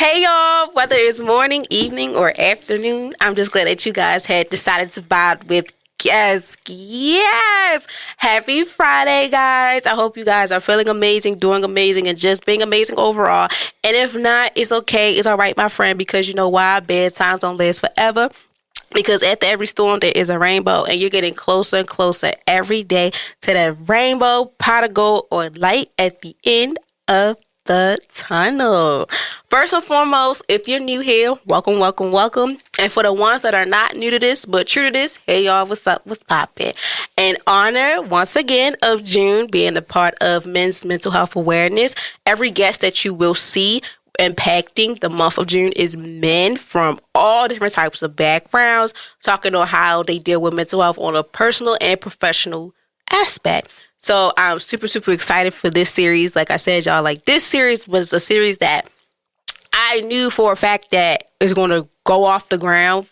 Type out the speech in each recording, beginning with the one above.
Hey y'all, whether it's morning, evening, or afternoon, I'm just glad that you guys had decided to vibe with Yes. Happy Friday, guys. I hope you guys are feeling amazing, doing amazing, and just being amazing overall. And if not, it's okay. It's all right, my friend, because you know why? Bad times don't last forever. Because after every storm, there is a rainbow, and you're getting closer and closer every day to that rainbow, pot of gold, or light at the end of the tunnel. First and foremost, if you're new here, welcome, welcome, welcome. And for the ones that are not new to this, but true to this, hey y'all, what's up, what's poppin'? In honor, once again, of June being a part of Men's Mental Health Awareness, every guest that you will see impacting the month of June is men from all different types of backgrounds, talking on how they deal with mental health on a personal and professional aspect. So I'm super, super excited for this series. Like I said, y'all, like this series was a series that I knew for a fact that it's going to go off the ground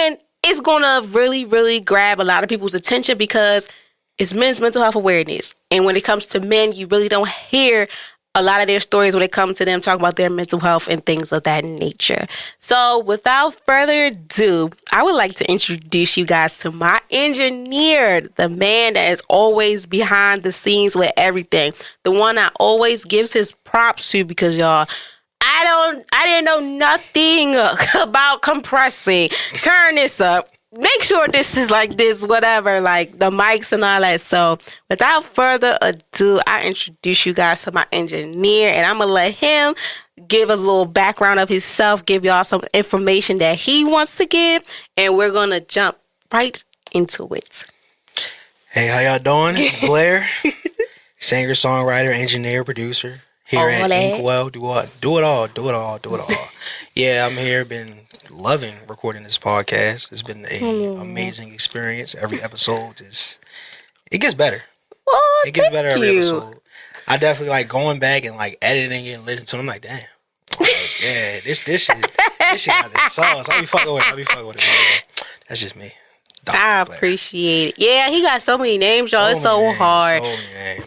and it's going to really, really grab a lot of people's attention because it's men's mental health awareness. And when it comes to men, you really don't hear a lot of their stories when it comes to them talking about their mental health and things of that nature. So without further ado, I would like to introduce you guys to my engineer, the man that is always behind the scenes with everything, the one that always gives his props to because y'all, I didn't know nothing about compressing. Turn this up. Make sure this is like this, whatever, like the mics and all that. So without further ado, I introduce you guys to my engineer, and I'm going to let him give a little background of himself, give y'all some information that he wants to give, and we're going to jump right into it. Hey, how y'all doing? It's Blair, singer, songwriter, engineer, producer here at Inkwell. Do it all. Yeah, I'm here, been loving recording this podcast. It's been an amazing experience. Every episode it gets better. Oh, it gets better every episode. I definitely like going back and like editing it and listening to it. I'm like, damn. Like, yeah, this shit got the sauce. I be fucking with it. Yeah. That's just me. I appreciate it. Yeah, he got so many names, y'all. It's so hard.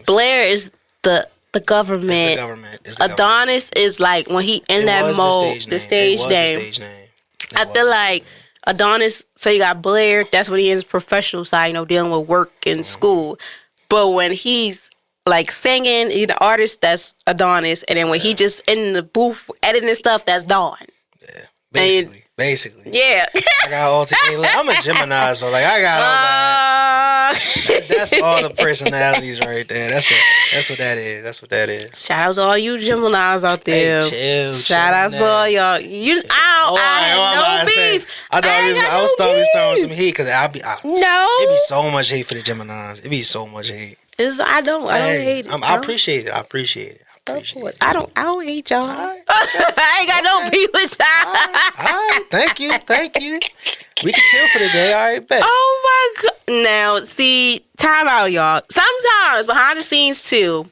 Blair is the government. It's the Adonis is like when he in that mode, the stage name. I feel like Adonis, so you got Blair, that's when he is professional side, you know, dealing with work and school. But when he's like singing, he's the artist, that's Adonis. And then when he just in the booth editing stuff, that's Dawn. Yeah, basically. Yeah. I got all I'm a Gemini, so like I got all that. That's all the personalities right there. That's what that is. Shout out to all you Geminis out there. Hey, chill. Shout out to all y'all. I have no beef. I was throwing some heat because no. It be so much hate for the Geminis. It be so much hate. I don't hate it. I appreciate it. Of course. I don't hate y'all. Right. I ain't got no beef with y'all. All right. Thank you. We can chill for the day. All right, bet. Oh my God. Now, see, time out, y'all. Sometimes behind the scenes too,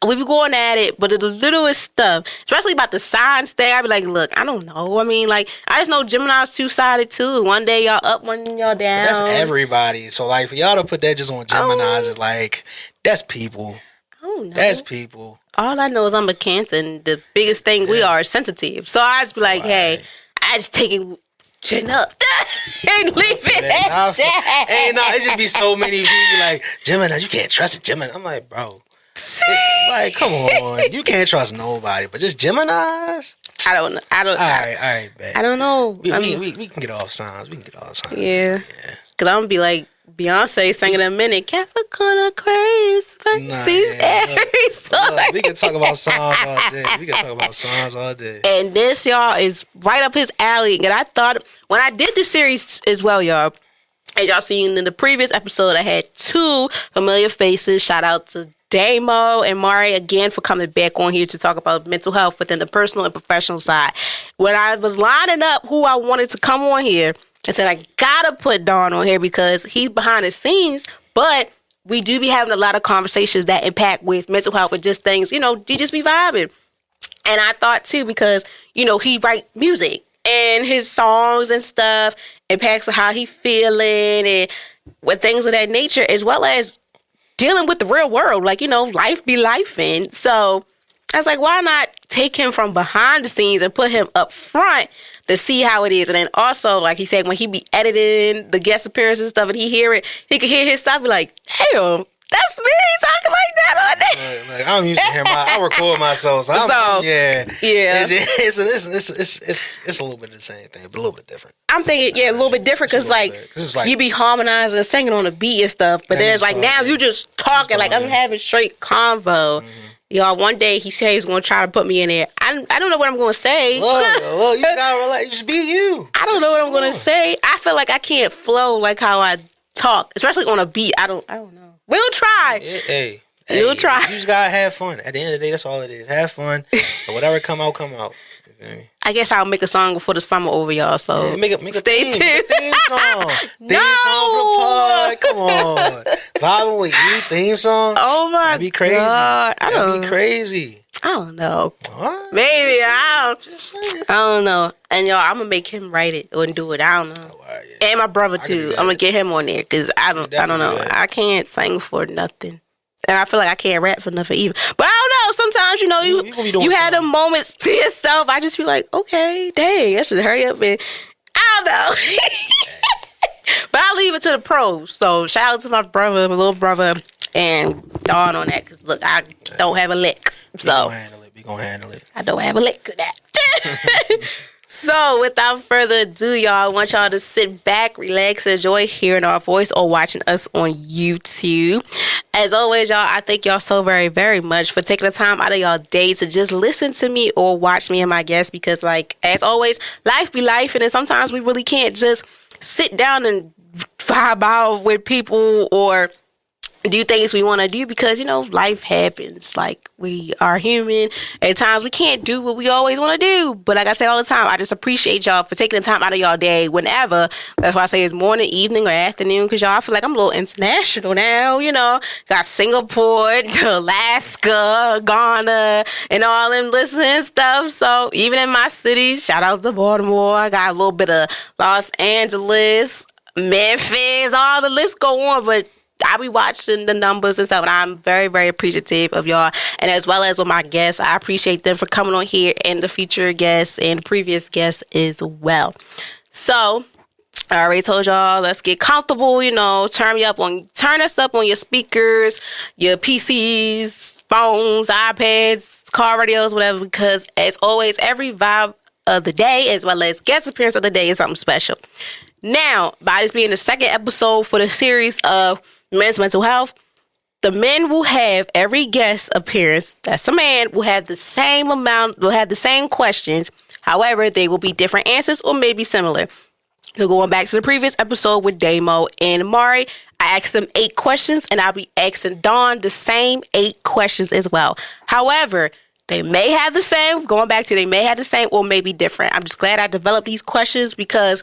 we be going at it, but the littlest stuff, especially about the signs thing, I be like, look, I don't know. I mean, like, I just know Gemini's two-sided too. One day y'all up, one day y'all down. But that's everybody. So, like, for y'all to put that just on Geminis is like, that's people. Oh, no. That's people. All I know is I'm a Cancer, and the biggest thing we are is sensitive. So I just be like, hey, I just take it chin up. And leave it at that. It just be so many people like, Gemini, you can't trust it, Gemini. I'm like, bro. Like, come on. You can't trust nobody, but just Geminis? I don't know. All right, bet. I don't know. We can get off signs. Yeah. Because I'm going to be like Beyonce singing in a minute. Capricorn, Aquarius, Aries. We can talk about songs all day. And this, y'all, is right up his alley. And I thought, when I did this series as well, y'all, as y'all seen in the previous episode, I had two familiar faces. Shout out to Damo and Mari again for coming back on here to talk about mental health within the personal and professional side. When I was lining up who I wanted to come on here, I said I gotta put Dawn on here because he's behind the scenes, but we do be having a lot of conversations that impact with mental health and just things, you just be vibing. And I thought too, because, he write music and his songs and stuff impacts how he feeling and with things of that nature, as well as dealing with the real world. Like, life be life. And so I was like, why not take him from behind the scenes and put him up front to see how it is? And then also, like he said, when he be editing the guest appearances and stuff and he hear it, he can hear his stuff, be like, damn, that's me talking like that on there. Like, I'm used to hearing I record myself, so yeah. It's a little bit of the same thing, but a little bit different. I'm thinking, a little bit different because like you be harmonizing and singing on the beat and stuff, but then it's like now you just talking like I'm having straight convo. Mm-hmm. Y'all, one day he said he's going to try to put me in there. I don't know what I'm going to say. Look, you gotta relax. Just be you. I don't know what I'm going to say. I feel like I can't flow like how I talk, especially on a beat. I don't know. We'll try. Hey, we'll try. You just gotta have fun. At the end of the day, that's all it is. Have fun. But whatever come out, come out. I guess I'll make a song before the summer over, y'all. So make a stay tuned. Theme song. Theme song from Pod. Come on, vibing with you. Theme song. Oh my That'd be crazy. God. That'd be crazy. I don't know. What? Maybe I don't know. And y'all, I'm gonna make him write it or do it. I don't know. And my brother too. I'm gonna get him on there because I don't know. I can't sing for nothing. And I feel like I can't rap for nothing either. But I don't know. Sometimes, you had them moments to yourself. I just be like, okay, dang, I should hurry up and I don't know. But I'll leave it to the pros. So shout out to my brother, my little brother, and Dawn on that. Because look, I don't have a lick. So we gonna handle it. I don't have a lick of that. So, without further ado, y'all, I want y'all to sit back, relax, enjoy hearing our voice or watching us on YouTube. As always, y'all, I thank y'all so very, very much for taking the time out of y'all day to just listen to me or watch me and my guests because, like, as always, life be life, and then sometimes we really can't just sit down and vibe out with people or do things we want to do because, life happens. Like, we are human. At times, we can't do what we always want to do. But like I say all the time, I just appreciate y'all for taking the time out of y'all day whenever. That's why I say it's morning, evening, or afternoon because y'all, I feel like I'm a little international now, Got Singapore, Alaska, Ghana, and all them listening stuff. So even in my city, shout out to Baltimore. I got a little bit of Los Angeles, Memphis, all the list go on. But I be watching the numbers and stuff, and I'm very, very appreciative of y'all. And as well as with my guests, I appreciate them for coming on here and the future guests and the previous guests as well. So, I already told y'all, let's get comfortable, turn us up on your speakers, your PCs, phones, iPads, car radios, whatever, because as always, every vibe of the day, as well as guest appearance of the day is something special. Now, by this being the second episode for the series of Men's Mental Health, the men will have every guest appearance. That's a man will have the same questions. However, they will be different answers or maybe similar. So going back to the previous episode with Damo and Mari, I asked them 8 questions and I'll be asking Dawn the same 8 questions as well. However, they may have the same, they may have the same or maybe different. I'm just glad I developed these questions because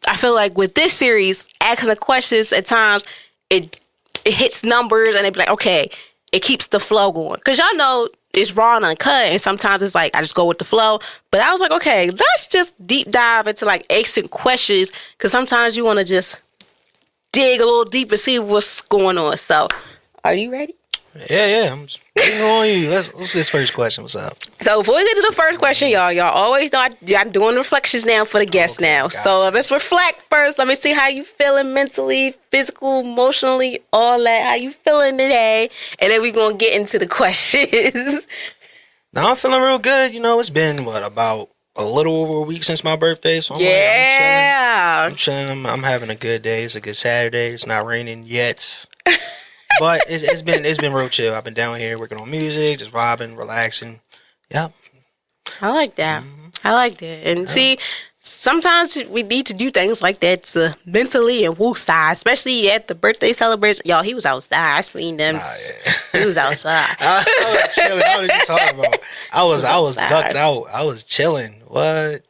I feel like with this series, asking the questions at times, it hits numbers and they be like, okay, it keeps the flow going. Because y'all know it's raw and uncut and sometimes it's like, I just go with the flow. But I was like, okay, let's just deep dive into like asking questions because sometimes you want to just dig a little deep and see what's going on. So, are you ready? Yeah, I'm just waiting on you. What's this first question? What's up? So before we get to the first question, y'all always know I'm doing reflections now for the guests now. So let's reflect first. Let me see how you feeling mentally, physical, emotionally, all that. How you feeling today? And then we're going to get into the questions. Now I'm feeling real good. It's been, about a little over a week since my birthday. So I'm chilling. I'm having a good day. It's a good Saturday. It's not raining yet. But it's been real chill. I've been down here working on music, just vibing, relaxing. Yep. I like that. I like that. And see, sometimes we need to do things like that to mentally and woo side, especially at the birthday celebration. Y'all, he was outside. I seen them. He was outside. I was chilling. What are you talking about? I was ducked out. I was chilling. What?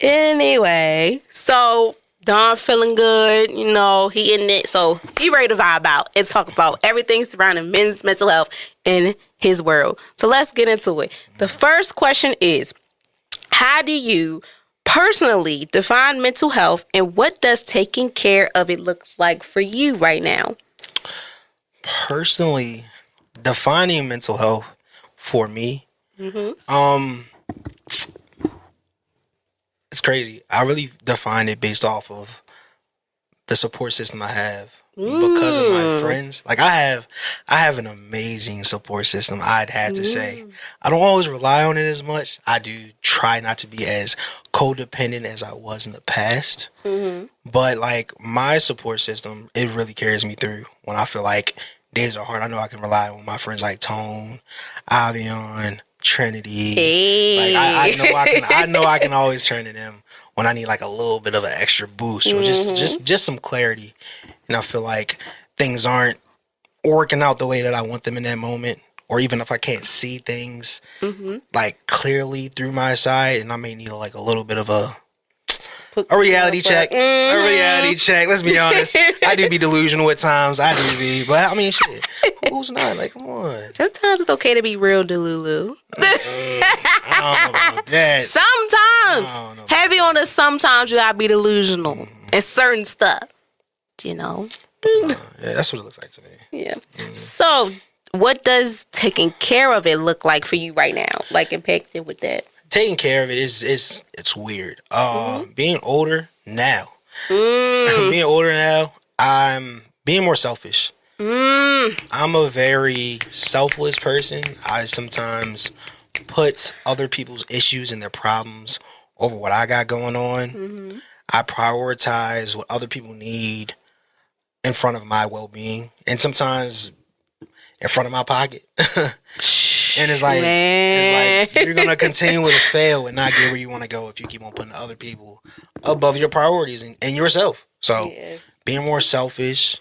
Anyway, so Don feeling good, he in it. So he ready to vibe out and talk about everything surrounding men's mental health in his world. So let's get into it. The first question is, how do you personally define mental health and what does taking care of it look like for you right now? Personally, defining mental health for me. It's crazy. I really define it based off of the support system I have because of my friends. Like I have an amazing support system. I'd have to say I don't always rely on it as much. I do try not to be as codependent as I was in the past. But like my support system, it really carries me through when I feel like days are hard. I know I can rely on my friends like Tone, Avion, Trinity. Hey. Like I know I can always turn to them when I need like a little bit of an extra boost or just some clarity. And I feel like things aren't working out the way that I want them in that moment. Or even if I can't see things like clearly through my side, and I may need like a little bit of a reality check. A reality check. Let's be honest. I do be delusional at times. I do be. But I mean, shit. Who's not? Like, come on. Sometimes it's okay to be real delulu. I don't know about that. Sometimes. Heavy on the sometimes you gotta be delusional. And certain stuff. You know? Yeah, that's what it looks like to me. Yeah. So, what does taking care of it look like for you right now? Like, impacted with that? Taking care of it it's weird. Being older now. Being older now, I'm being more selfish. I'm a very selfless person. I sometimes put other people's issues and their problems over what I got going on. I prioritize what other people need in front of my well-being, and sometimes in front of my pocket. And it's like you're gonna continually fail and not get where you want to go if you keep on putting other people above your priorities and yourself. So being more selfish,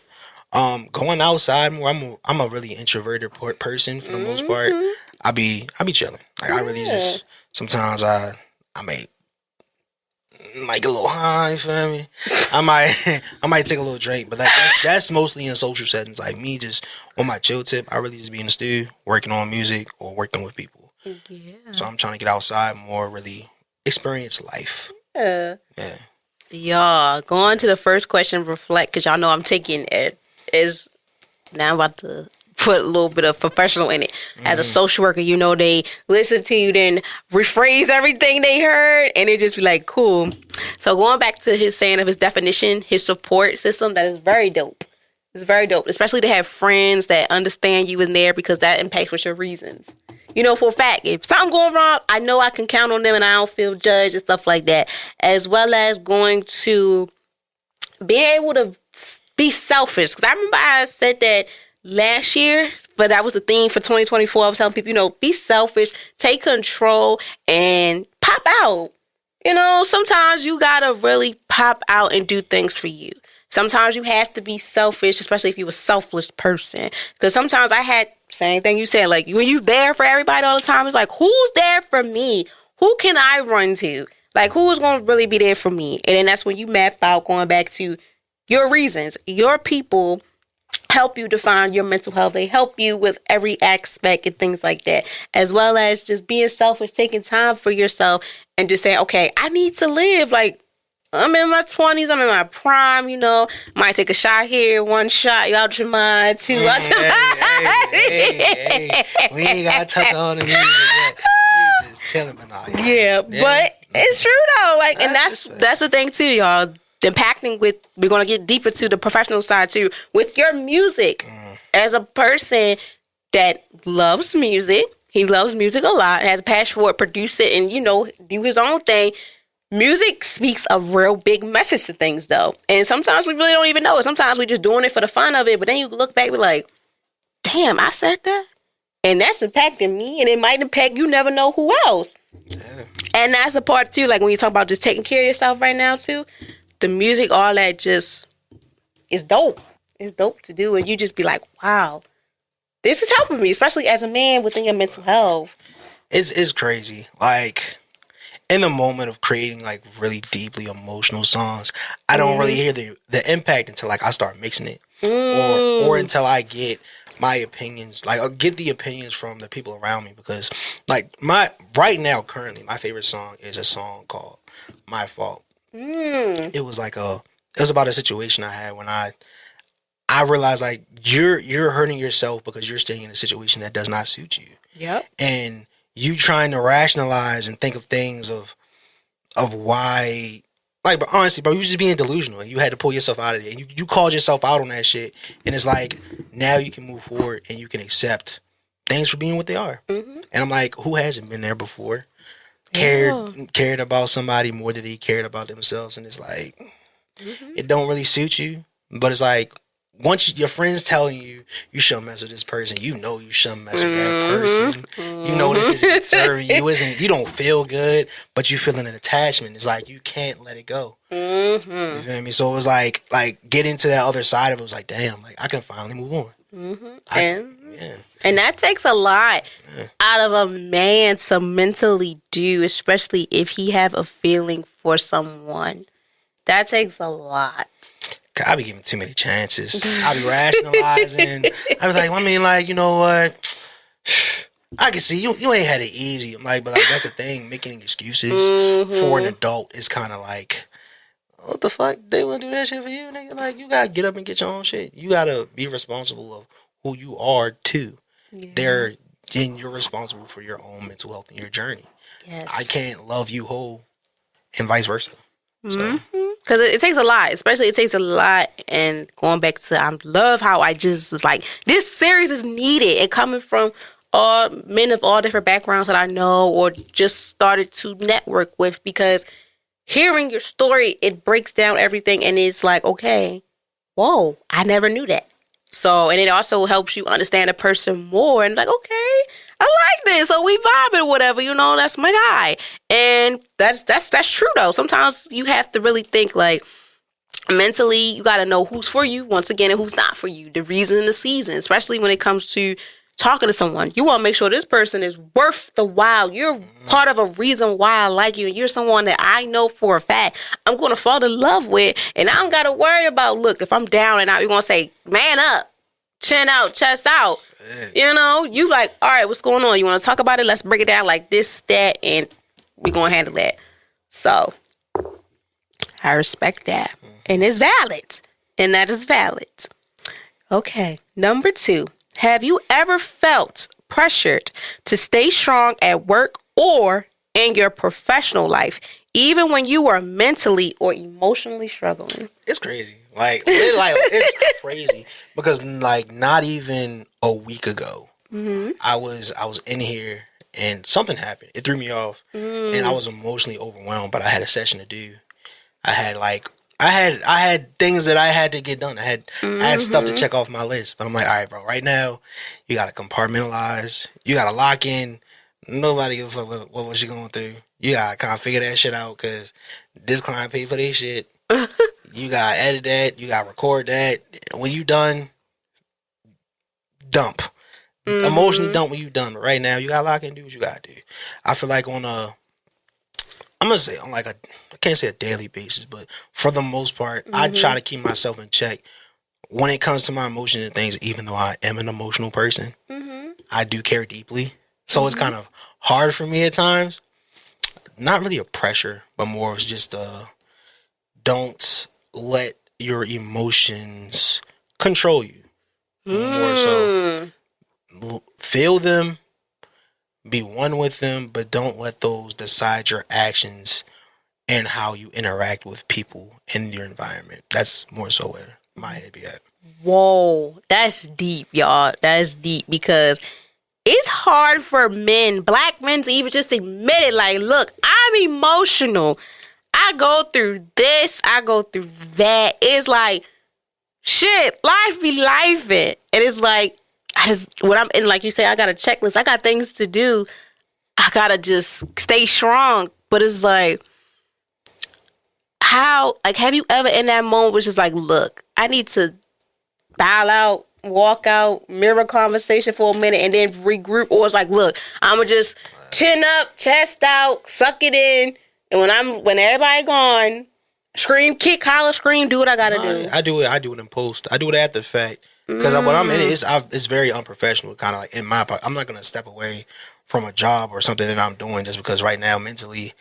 going outside more. I'm a really introverted person for the most part. I be chilling. Like I really just sometimes I might get a little high. You feel me? I might take a little drink, but like that's mostly in social settings. Like me just on my chill tip, I really just be in the studio working on music or working with people. Yeah. So I'm trying to get outside more, really experience life. Yeah. Y'all, going to the first question, reflect, because y'all know I'm taking it. Is now I'm about to put a little bit of professional in it. As a social worker, you know, they listen to you, then rephrase everything they heard, and it just be like, cool. So going back to his saying of his definition, his support system, that is very dope. It's very dope, especially to have friends that understand you in there because that impacts with your reasons. You know, for a fact, if something going wrong, I know I can count on them and I don't feel judged and stuff like that. As well as going to being able to be selfish. Because I remember I said that last year, but that was the theme for 2024. I was telling people, you know, be selfish, take control, and pop out. You know, sometimes you gotta really pop out and do things for you. Sometimes you have to be selfish, especially if you're a selfless person. Because sometimes I had same thing you said, like when you there for everybody all the time, it's like, who's there for me? Who can I run to? Like, who's gonna really be there for me? And then that's when you map out going back to your reasons. Your people help you define your mental health. They help you with every aspect and things like that, as well as just being selfish, taking time for yourself and just saying, okay, I need to live. Like, I'm in my 20s, I'm in my prime, you know, might take a shot here, one shot, you out your mind, two out your mind. Hey. We ain't got to touch on the music yet. We just chilling, but nah. Yeah, but it's true though. Like, and that's the thing too, y'all. Impacting with, we're going to get deeper to the professional side too, with your music. As a person that loves music, he loves music a lot, has a passion for it, produce it, and, you know, do his own thing. Music speaks a real big message to things though. And sometimes we really don't even know it. Sometimes we're just doing it for the fun of it, but then you look back and be like, damn, I said that? And that's impacting me, and it might impact you never know who else. Yeah. And that's a part too, like when you talk about just taking care of yourself right now too, the music, all that just is dope. It's dope to do. And you just be like, wow, this is helping me, especially as a man within your mental health. It's crazy. Like, in the moment of creating like really deeply emotional songs, I don't really hear the impact until like I start mixing it. Or until I get my opinions, like I'll get the opinions from the people around me. Because like right now, currently, my favorite song is a song called My Fault. It was about a situation I had when I I realized like you're hurting yourself because you're staying in a situation that does not suit you. Yep. And you trying to rationalize and think of things of why, like, but honestly, bro, you just being delusional. You had to pull yourself out of it. And you called yourself out on that shit. And it's like, now you can move forward and you can accept things for being what they are. Mm-hmm. And I'm like, who hasn't been there before? Cared about somebody more than he cared about themselves. And it's like, it don't really suit you. But it's like, once your friends telling you shouldn't mess with this person, you know you shouldn't mess with that person. You know this isn't serving you. You don't feel good, but you feeling an attachment. It's like you can't let it go. You feel me? So it was like getting to that other side of it was like, damn, like I can finally move on. And that takes a lot out of a man to mentally do, especially if he have a feeling for someone. That takes a lot. I be giving too many chances. I be rationalizing. I was like, I mean, like, you know what? I can see you ain't had it easy. I'm like, but like that's the thing. Making excuses for an adult is kind of like, what the fuck? They want to do that shit for you, nigga? Like, you gotta get up and get your own shit. You gotta be responsible of who you are too. Then you're responsible for your own mental health and your journey. Yes. I can't love you whole, and vice versa. So. Because it takes a lot, especially it takes a lot. And going back to, I love how I just was like, this series is needed. And coming from all men of all different backgrounds that I know or just started to network with, because hearing your story, it breaks down everything. And it's like, okay, whoa, I never knew that. So, and it also helps you understand a person more and like, okay, I like this. So we vibing or whatever, you know, that's my guy. And that's true though. Sometimes you have to really think like mentally, you got to know who's for you once again and who's not for you. The reason and the season, especially when it comes to talking to someone. You want to make sure this person is worth the while. You're part of a reason why I like you. And you're someone that I know for a fact I'm going to fall in love with. And I don't got to worry about, look, if I'm down and out, you're going to say, man up, chin out, chest out. You know, you like, all right, what's going on? You want to talk about it? Let's break it down like this, that, and we're going to handle that. So I respect that. And it's valid. And that is valid. Okay. Number 2. Have you ever felt pressured to stay strong at work or in your professional life, even when you were mentally or emotionally struggling? It's crazy. It's crazy because like not even a week ago, I was in here and something happened. It threw me off, and I was emotionally overwhelmed. But I had a session to do. I had things that I had to get done. I had stuff to check off my list. But I'm like, all right, bro. Right now, you gotta compartmentalize. You gotta lock in. Nobody gives a fuck what was you going through. You gotta kind of figure that shit out because this client paid for this shit. You gotta edit that. You gotta record that. When you done, dump. Emotionally dump when you done. But right now, you gotta lock in and do what you gotta do. I feel like I'm gonna say on like I can't say a daily basis, but for the most part, I try to keep myself in check when it comes to my emotions and things. Even though I am an emotional person, I do care deeply, so it's kind of hard for me at times. Not really a pressure, but more of just don't let your emotions control you. More so, feel them, be one with them, but don't let those decide your actions and how you interact with people in your environment. That's more so where my head be at. Whoa, that's deep, y'all. That's deep because it's hard for men, black men, to even just admit it. Like, look, I'm emotional. I go through this. I go through that. It's like, shit, life be lifing. And it's like, when I'm in, like you say, I got a checklist. I got things to do. I got to just stay strong. But it's like, have you ever in that moment which is like, look, I need to bow out, walk out, mirror conversation for a minute and then regroup? Or it's like, look, I'm going to just chin up, chest out, suck it in. And when everybody gone, scream, kick, holler, scream, do what I got to do. I do it in post. I do it after the fact. Because when I'm in it, it's very unprofessional. Kind of like in my part, I'm not going to step away from a job or something that I'm doing just because right now mentally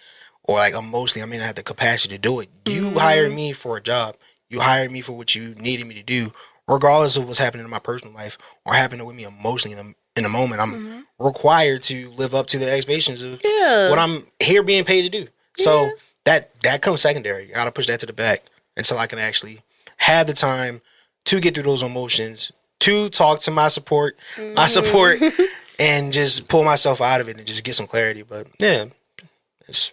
or like emotionally I may not have the capacity to do it. You hired me for a job. You hired me for what you needed me to do. regardless of what's happening in my personal life or happening with me emotionally in the moment, I'm required to live up to the expectations of what I'm here being paid to do. So that comes secondary. I gotta push that to the back until I can actually have the time to get through those emotions, to talk to my support, and just pull myself out of it and just get some clarity. But yeah, it's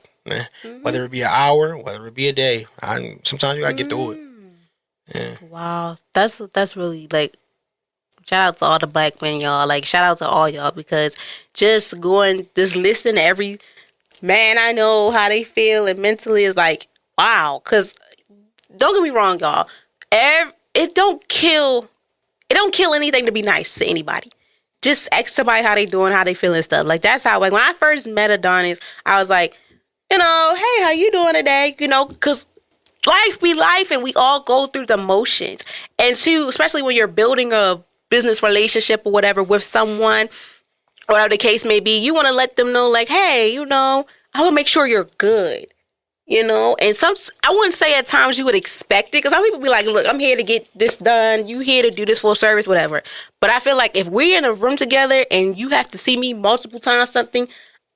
whether it be an hour, whether it be a day, sometimes you gotta get through it. Yeah. Wow, that's really like, shout out to all the black men, y'all. Like, shout out to all y'all, because just listen to every man I know, how they feel and mentally is like, wow. Because don't get me wrong, y'all. It don't kill anything to be nice to anybody. Just ask somebody how they doing, how they feeling, stuff. Like, that's how, like, when I first met Adonis, I was like, hey, how you doing today? Because life be life, and we all go through the motions. And two, especially when you're building a business relationship or whatever with someone, or whatever the case may be, you want to let them know, like, hey, I want to make sure you're good. And I wouldn't say at times you would expect it, because some people be like, look, I'm here to get this done. You here to do this for a service, whatever. But I feel like if we're in a room together and you have to see me multiple times, something,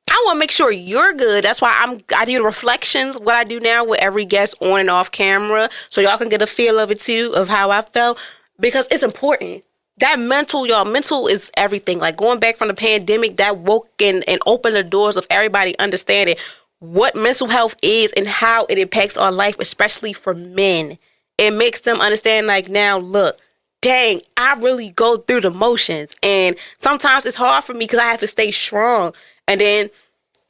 I want to make sure you're good. That's why I do the reflections, what I do now with every guest on and off camera, so y'all can get a feel of it too, of how I felt, because it's important. That mental is everything. Like, going back from the pandemic, that woke and opened the doors of everybody understanding what mental health is and how it impacts our life, especially for men. It makes them understand, like, now, look, dang, I really go through the motions. And sometimes it's hard for me because I have to stay strong. And then,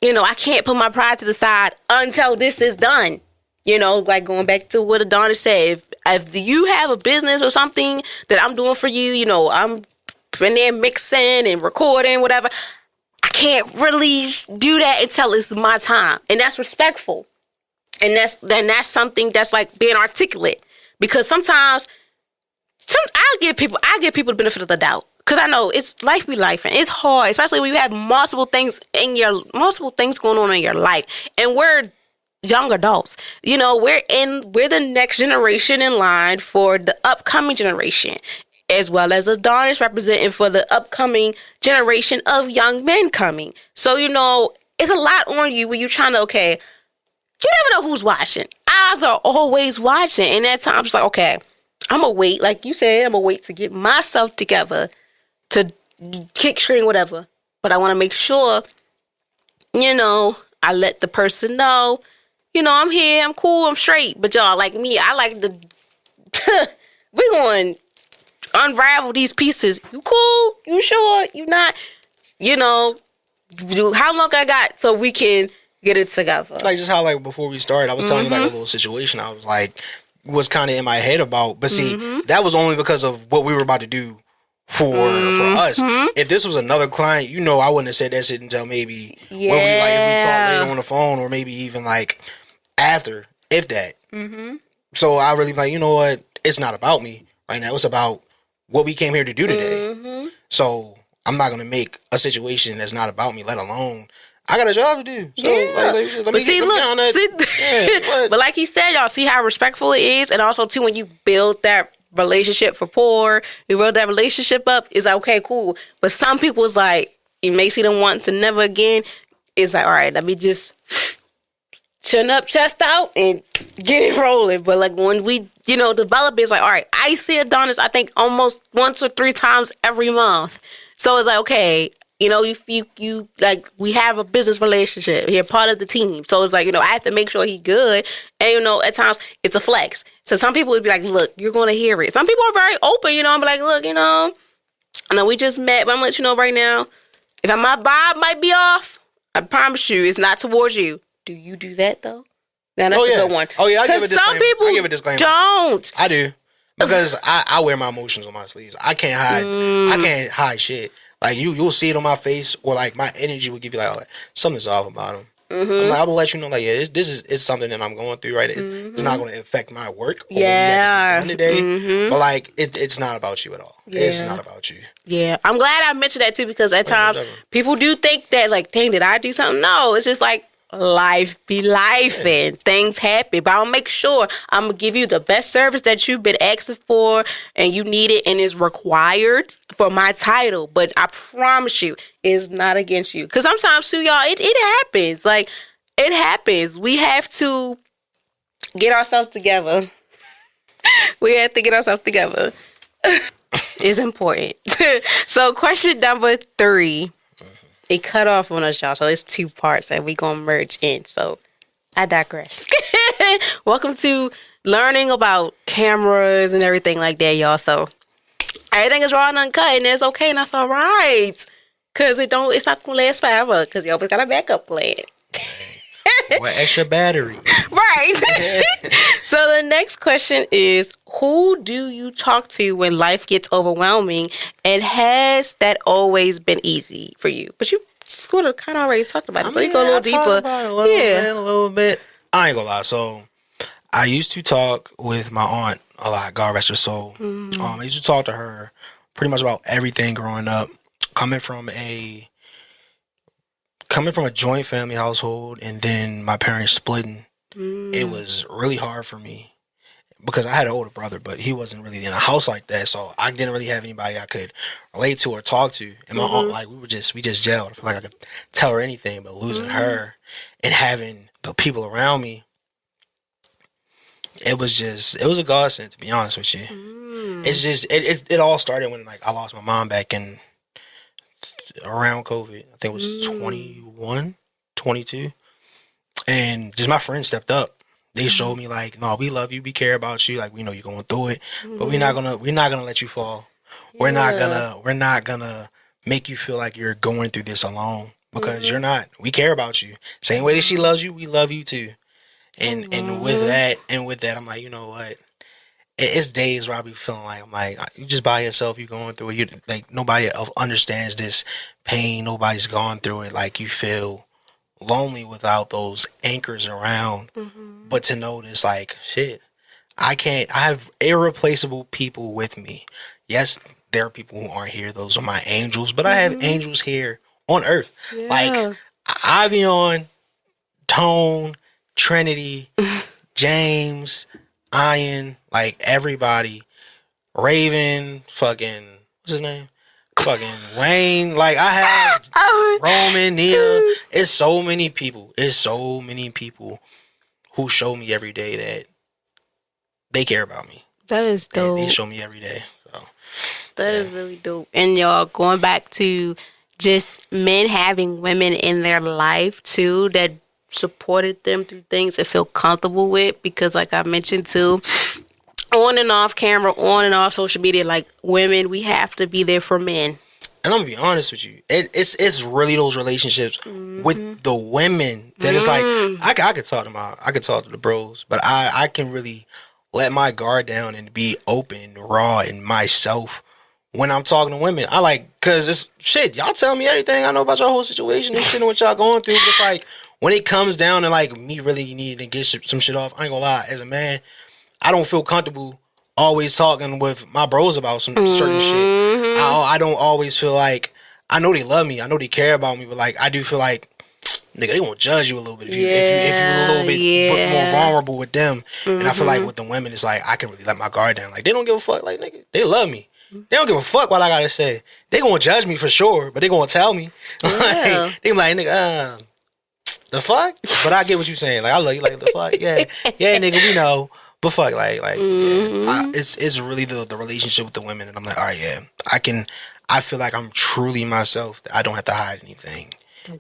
I can't put my pride to the side until this is done. Like, going back to what Adonis said, if you have a business or something that I'm doing for you, I'm in there mixing and recording, whatever, I can't really do that until it's my time. And that's respectful. And that's something that's like being articulate. Because sometimes I give people the benefit of the doubt. Because I know it's life be life, and it's hard, especially when you have multiple things going on in your life. And we're young adults. We're the next generation in line for the upcoming generation, as well as Adonis representing for the upcoming generation of young men coming. So, it's a lot on you when you're trying to, you never know who's watching. Eyes are always watching. And at times, it's like, okay, I'm going to wait. Like you said, I'm going to wait to get myself together to kick screen, whatever. But I want to make sure, I let the person know, I'm here, I'm cool, I'm straight. But y'all, like me, I like we're going to unravel these pieces. You cool? You sure? You not? How long I got so we can get it together? Like, just how, like, before we started, I was telling you, like, a little situation I was, like, was kind of in my head about. But see, that was only because of what we were about to do for us. If this was another client, I wouldn't have said that shit until maybe when we talk later on the phone, or maybe even, like, after, if that. So I really like, you know what? It's not about me right now. It's about what we came here to do today. So I'm not gonna make a situation that's not about me, let alone I got a job to do. So let me get down that. But like he said, y'all see how respectful it is, and also too, when you build that relationship for poor, you build that relationship up, it's like, okay, cool. But some people is like, you may see them once and never again. It's like, all right, let me just chin up, chest out, and get it rolling. But like, when we, develop, it's like, all right, I see Adonis, I think almost once or 3 times every month. So it's like, okay, if you like, we have a business relationship. You're part of the team. So it's like, I have to make sure he's good. And, at times it's a flex. So some people would be like, look, you're going to hear it. Some people are very open, I'm like, look, I know we just met, but I'm going to let you know right now, if my vibe might be off, I promise you it's not towards you. Do you do that, though? Now, that's a good one. Oh, yeah, I give a disclaimer. Some people I give a disclaimer. Don't. I do. Because I wear my emotions on my sleeves. I can't hide shit. Like, you'll see it on my face, or, like, my energy will give you, like, oh, something's off about him. I will let you know, like, yeah, this is something that I'm going through, right? It's not going to affect my work or what we have today. But, like, it's not about you at all. Yeah. It's not about you. Yeah. I'm glad I mentioned that, too, because at times people do think that, like, dang, did I do something? No, it's just like, life be life and things happen. But I'll make sure I'm going to give you the best service that you've been asking for and you need it and is required for my title. But I promise you, it's not against you. Because sometimes, too, y'all, it happens. Like, it happens. We have to get ourselves together. We have to get ourselves together. It's important. So, question number 3. It cut off on us, y'all. So it's 2 parts and we gonna merge in. So I digress. Welcome to learning about cameras and everything like that, y'all. So everything is raw and uncut, and it's okay, and that's all right. Cause it's not gonna last forever. Cause you always got a backup plan. What extra battery? Right. So the next question is, who do you talk to when life gets overwhelming, and has that always been easy for you? But you sort of kind of already talked about it, so you go a little deeper. A little bit. I ain't gonna lie. So I used to talk with my aunt a lot. God rest her soul. I used to talk to her pretty much about everything growing up. Coming from a joint family household, and then my parents splitting, it was really hard for me because I had an older brother, but he wasn't really in a house like that, so I didn't really have anybody I could relate to or talk to. And my aunt, like, we just gelled. I feel like I could tell her anything, but losing her and having the people around me, it was a godsend, to be honest with you. It's just it all started when, like, I lost my mom back in around COVID. I think it was 21, 22. And just my friends stepped up. They showed me, like, no, we love you, we care about you, like, we know you're going through it, but we're not gonna let you fall. We're not gonna make you feel like you're going through this alone, because you're not. We care about you. Same way that she loves you, we love you too. And with that, I'm like, you know what? It's days where I be feeling like, I'm like, you just by yourself, you going through it. You, like, nobody else understands this pain. Nobody's gone through it. Like, you feel lonely without those anchors around. But to know this, like, shit, I have irreplaceable people with me. Yes, there are people who aren't here. Those are my angels. But I have angels here on earth. Yeah. Like, Avion, Tone, Trinity, James, Ian, like, everybody, Raven, fucking, what's his name? Fucking Wayne. Like, I have Roman, Nia. It's so many people. Who show me every day that they care about me. That is dope. They show me every day. So that is really dope. And y'all, going back to just men having women in their life too that supported them through things and feel comfortable with, because like I mentioned too, on and off camera, on and off social media, like, women, we have to be there for men. And I'm gonna be honest with you, it's really those relationships with the women that it's like, I could talk to the bros, but I can really let my guard down and be open and raw in myself when I'm talking to women. I like, cause it's shit, y'all tell me everything I know about your whole situation and shit and what y'all going through. But it's like, when it comes down to, like, me really needing to get some shit off, I ain't gonna lie, as a man, I don't feel comfortable always talking with my bros about some certain shit. I don't always feel like, I know they love me, I know they care about me, but, like, I do feel like, nigga, they gonna judge you a little bit if you're a little bit more vulnerable with them. And I feel like with the women, it's like, I can really let my guard down. Like, they don't give a fuck. Like, nigga, they love me. They don't give a fuck what I gotta say. They gonna judge me for sure, but they gonna tell me. Like, they be like, nigga, the fuck? But I get what you saying. Like, I love you. Like, the fuck? Yeah, nigga, we know. But fuck, like, it's really the relationship with the women, and I'm like, all right, yeah, I feel like I'm truly myself. I don't have to hide anything.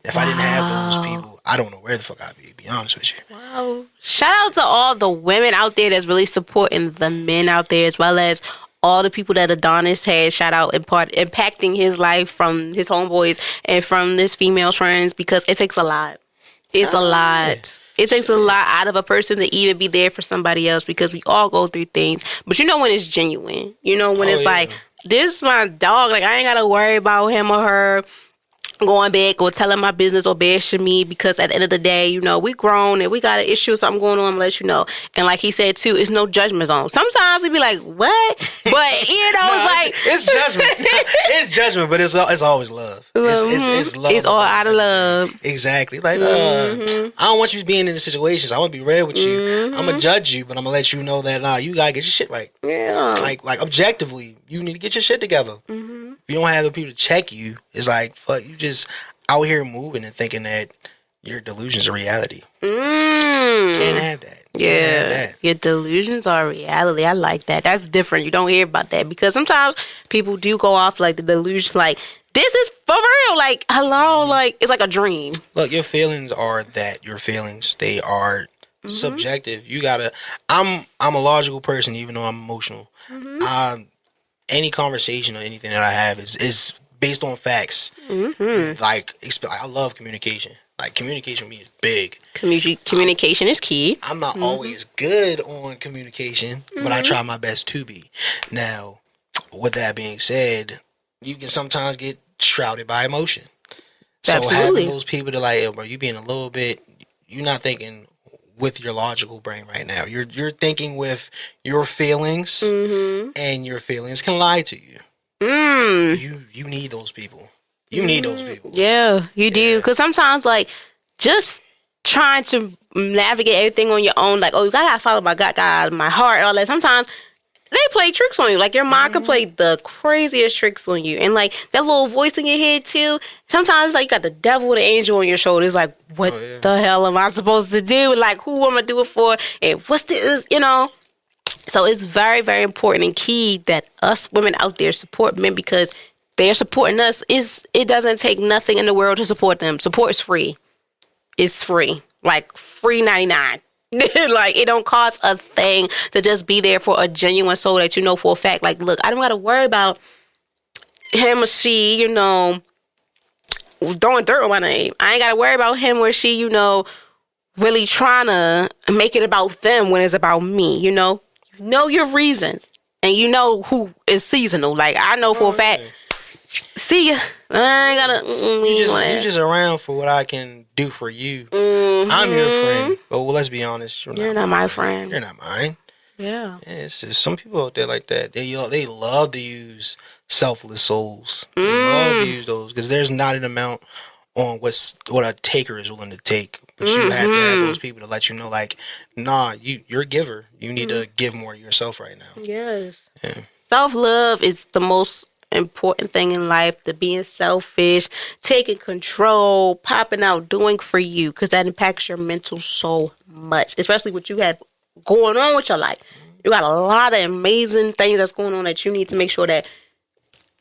If I didn't have those people, I don't know where the fuck I'd be honest with you. Wow. Shout out to all the women out there that's really supporting the men out there, as well as all the people that Adonis had, shout out, impacting his life from his homeboys and from his female friends, because it takes a lot. It's a lot. It takes a lot out of a person to even be there for somebody else, because we all go through things. But you know when it's genuine. You know when it's like, this is my dog. Like, I ain't got to worry about him or her. going back or telling my business or bashing me, because at the end of the day, you know, we grown and we got an issue, something going on, I'm gonna let you know. And like he said too, it's no judgment zone. Sometimes we be like, what? But you know, it's like it's judgment. It's judgment, but it's always love. It's love. It's all out of love. Exactly. Like I don't want you being in the situations. I want to be real with you. I'm gonna judge you, but I'm gonna let you know that you gotta get your shit right. Yeah. Like objectively, you need to get your shit together. If you don't have the people to check you, it's like fuck. You just out here moving and thinking that your delusions are reality. Can't have that. Yeah, have that. Your delusions are reality. I like that. That's different. You don't hear about that because sometimes people do go off like the delusion, like this is for real. Like hello, like it's like a dream. Look, your feelings are that. Your feelings, they are subjective. You gotta. I'm a logical person, even though I'm emotional. Any conversation or anything that I have is based on facts. Like I love communication. Like communication with me is big. Communication is key. I'm not always good on communication, but I try my best to be. Now, with that being said, you can sometimes get shrouded by emotion. So Absolutely. having those people that like, hey, bro, you being a little bit, you're not thinking with your logical brain right now. You're thinking with your feelings, and your feelings can lie to you. You need those people. You need those people. Yeah, you do. Because sometimes, like, just trying to navigate everything on your own, like, oh, you gotta follow my gut, God, my heart, all that. Sometimes they play tricks on you. Like, your mind can play the craziest tricks on you. And, like, that little voice in your head, too. Sometimes, like, you got the devil and the angel on your shoulders. Like, what the hell am I supposed to do? Like, who am I do it for? And what's this, you know? So it's very, very important and key that us women out there support men, because they're supporting us. It doesn't take nothing in the world to support them. Support is free. It's free. Like free 99. Like it don't cost a thing to just be there for a genuine soul that you know for a fact. Like, look, I don't gotta worry about him or she, you know, throwing dirt on my name. I ain't gotta worry about him or she, you know, really trying to make it about them when it's about me, you know? You know your reasons. And you know who is seasonal. Like, I know for a fact, see ya. I ain't gotta. You just around for what I can do for you. I'm your friend. But let's be honest. You're not my friend. You're not mine. Yeah. It's just some people out there like that. They love to use selfless souls. They love to use those because there's not an amount on what a taker is willing to take. But you have to have those people to let you know, like, nah, you're a giver. You need to give more to yourself right now. Yes. Yeah. Self-love is the most important thing in life. To being selfish, taking control, popping out, doing for you, because that impacts your mental so much, especially what you have going on with your life. You got a lot of amazing things that's going on that you need to make sure that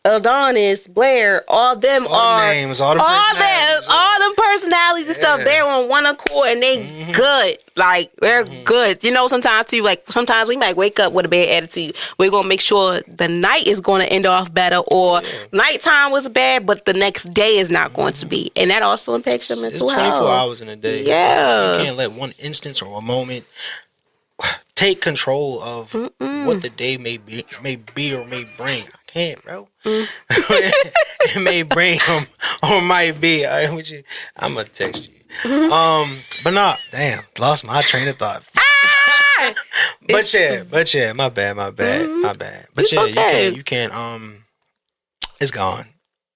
Adonis, Blair, all them names, all them personalities and stuff, they're on one accord and they good. Like, they're good. You know, sometimes too, like, sometimes we might wake up with a bad attitude. We're going to make sure the night is going to end off better, or nighttime was bad, but the next day is not going to be. And that also impacts your mental health. It's 24 hours in a day. Yeah. You can't let one instance or a moment take control of what the day may be or may bring. I can't, bro. It may bring or might be. I'm gonna text you. But nah, damn, lost my train of thought. But yeah, my bad. But it's okay. you can't. It's gone.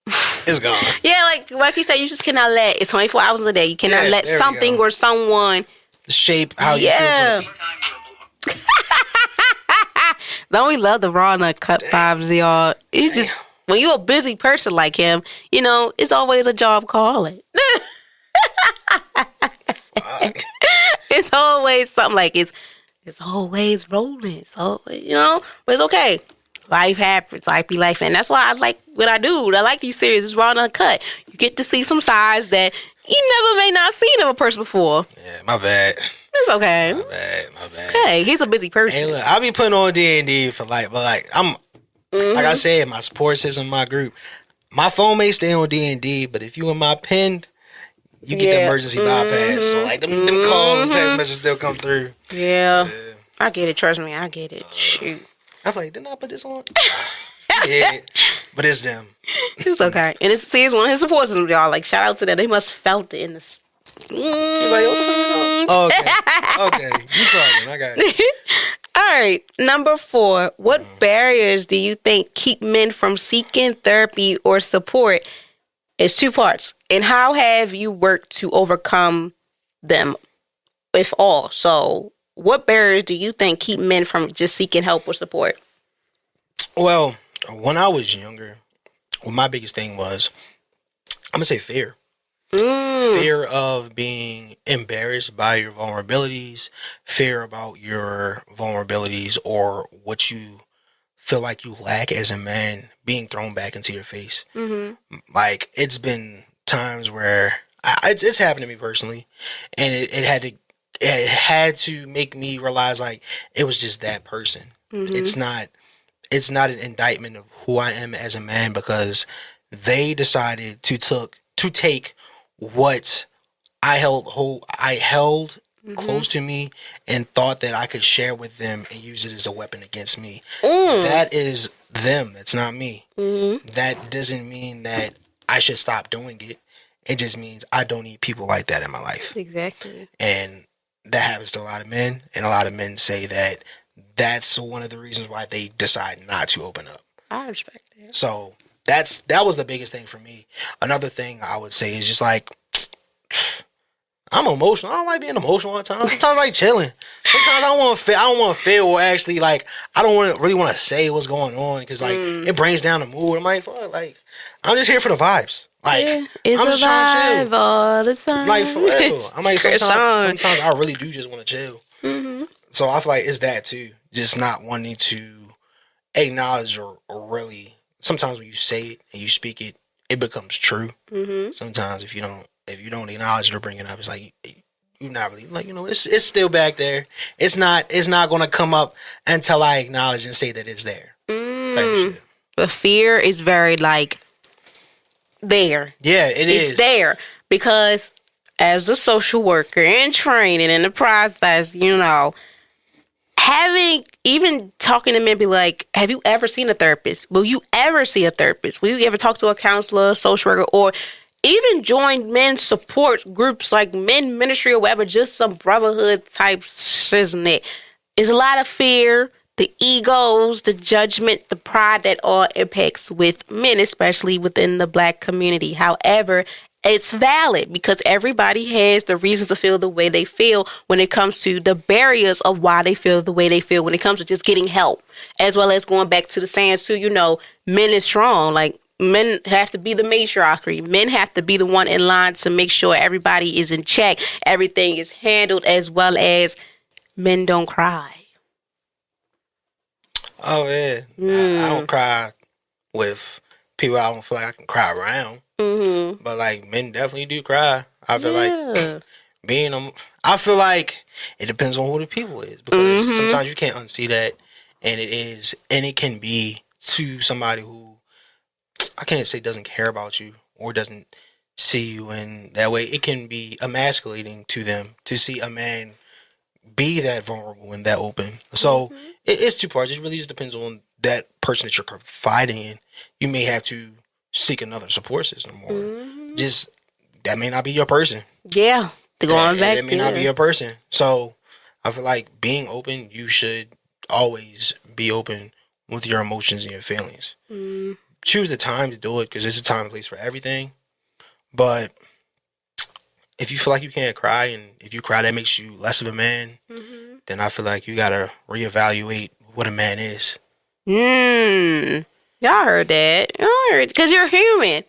It's gone. Yeah, like you said, you just cannot let. It's 24 hours a day. You cannot let something or someone shape how you feel. Don't we love the raw and uncut vibes, y'all? It's just, when you're a busy person like him, you know, it's always a job calling. It's always something like it's always rolling. So, you know, but it's okay. Life happens. Life be life. And that's why I like what I do. I like these series. It's raw and uncut. You get to see some sides that you never may not seen of a person before. Yeah, my bad. It's okay. My bad. Okay, he's a busy person. Hey, look, I be putting on D&D for like I'm like I said, my support system, my group. My phone may stay on D&D, but if you in my pen, you get the emergency bypass. So like them calls and text messages still come through. Yeah. I get it. Trust me, I get it. Shoot. I was like, didn't I put this on? Yeah, but it's them. It's okay. And it's one of his supporters, y'all. Like, shout out to them. They must have felt it in the. He's like, what the fuck you know? Okay, you talking? I got it. All right, number 4. What barriers do you think keep men from seeking therapy or support? It's 2 parts. And how have you worked to overcome them, if all? So, what barriers do you think keep men from just seeking help or support? Well, when I was younger, my biggest thing was, I'm gonna say fear. Fear of being embarrassed by your vulnerabilities, fear about your vulnerabilities or what you feel like you lack as a man being thrown back into your face. Like, it's been times where it's happened to me personally, and it had to make me realize, like, it was just that person. It's not an indictment of who I am as a man, because they decided to take what I held close to me and thought that I could share with them and use it as a weapon against me. That is them. That's not me. That doesn't mean that I should stop doing it. It just means I don't need people like that in my life. Exactly. And that happens to a lot of men, and a lot of men say that that's one of the reasons why they decide not to open up. I respect that. So that was the biggest thing for me. Another thing I would say is just like, I'm emotional. I don't like being emotional all the time. Sometimes I like chilling. Sometimes I don't want to feel, or actually, like, I don't really want to say what's going on, because like it brings down the mood. I'm like, fuck, like, I'm just here for the vibes. Like, it's I'm just trying to chill all the time. Like, for real. I'm like, sometimes I really do just want to chill. So I feel like it's that too. Just not wanting to acknowledge or really. Sometimes when you say it and you speak it, it becomes true. Sometimes if you don't acknowledge it or bring it up, it's like you're not really, like, it's still back there. It's not going to come up until I acknowledge and say that it's there. Type of shit. The fear is very, like, there. Yeah, It's there because as a social worker in training in the process, even talking to men, be like, have you ever seen a therapist? Will you ever see a therapist? Will you ever talk to a counselor, social worker, or even join men's support groups like men ministry or whatever, just some brotherhood type shiznit? It's a lot of fear, the egos, the judgment, the pride that all impacts with men, especially within the Black community. However, it's valid because everybody has the reasons to feel the way they feel when it comes to the barriers of why they feel the way they feel when it comes to just getting help, as well as going back to the saying too, men is strong. Like, men have to be the matriarchy. Men have to be the one in line to make sure everybody is in check, everything is handled, as well as men don't cry. Oh, yeah. I don't cry with people I don't feel like I can cry around. But, like, men definitely do cry. I feel like being them, I feel like it depends on who the people is, because sometimes you can't unsee that, and it can be to somebody who, I can't say doesn't care about you or doesn't see you in that way. It can be emasculating to them to see a man be that vulnerable and that open. So it's 2 parts. It really just depends on that person that you're confiding in. You may have to seek another support system, or just that may not be your person. Yeah, that may not be your person. So I feel like being open, you should always be open with your emotions and your feelings. Choose the time to do it, because it's a time and place for everything. But if you feel like you can't cry, and if you cry that makes you less of a man, then I feel like you gotta reevaluate what a man is. Y'all heard that. Because you're human.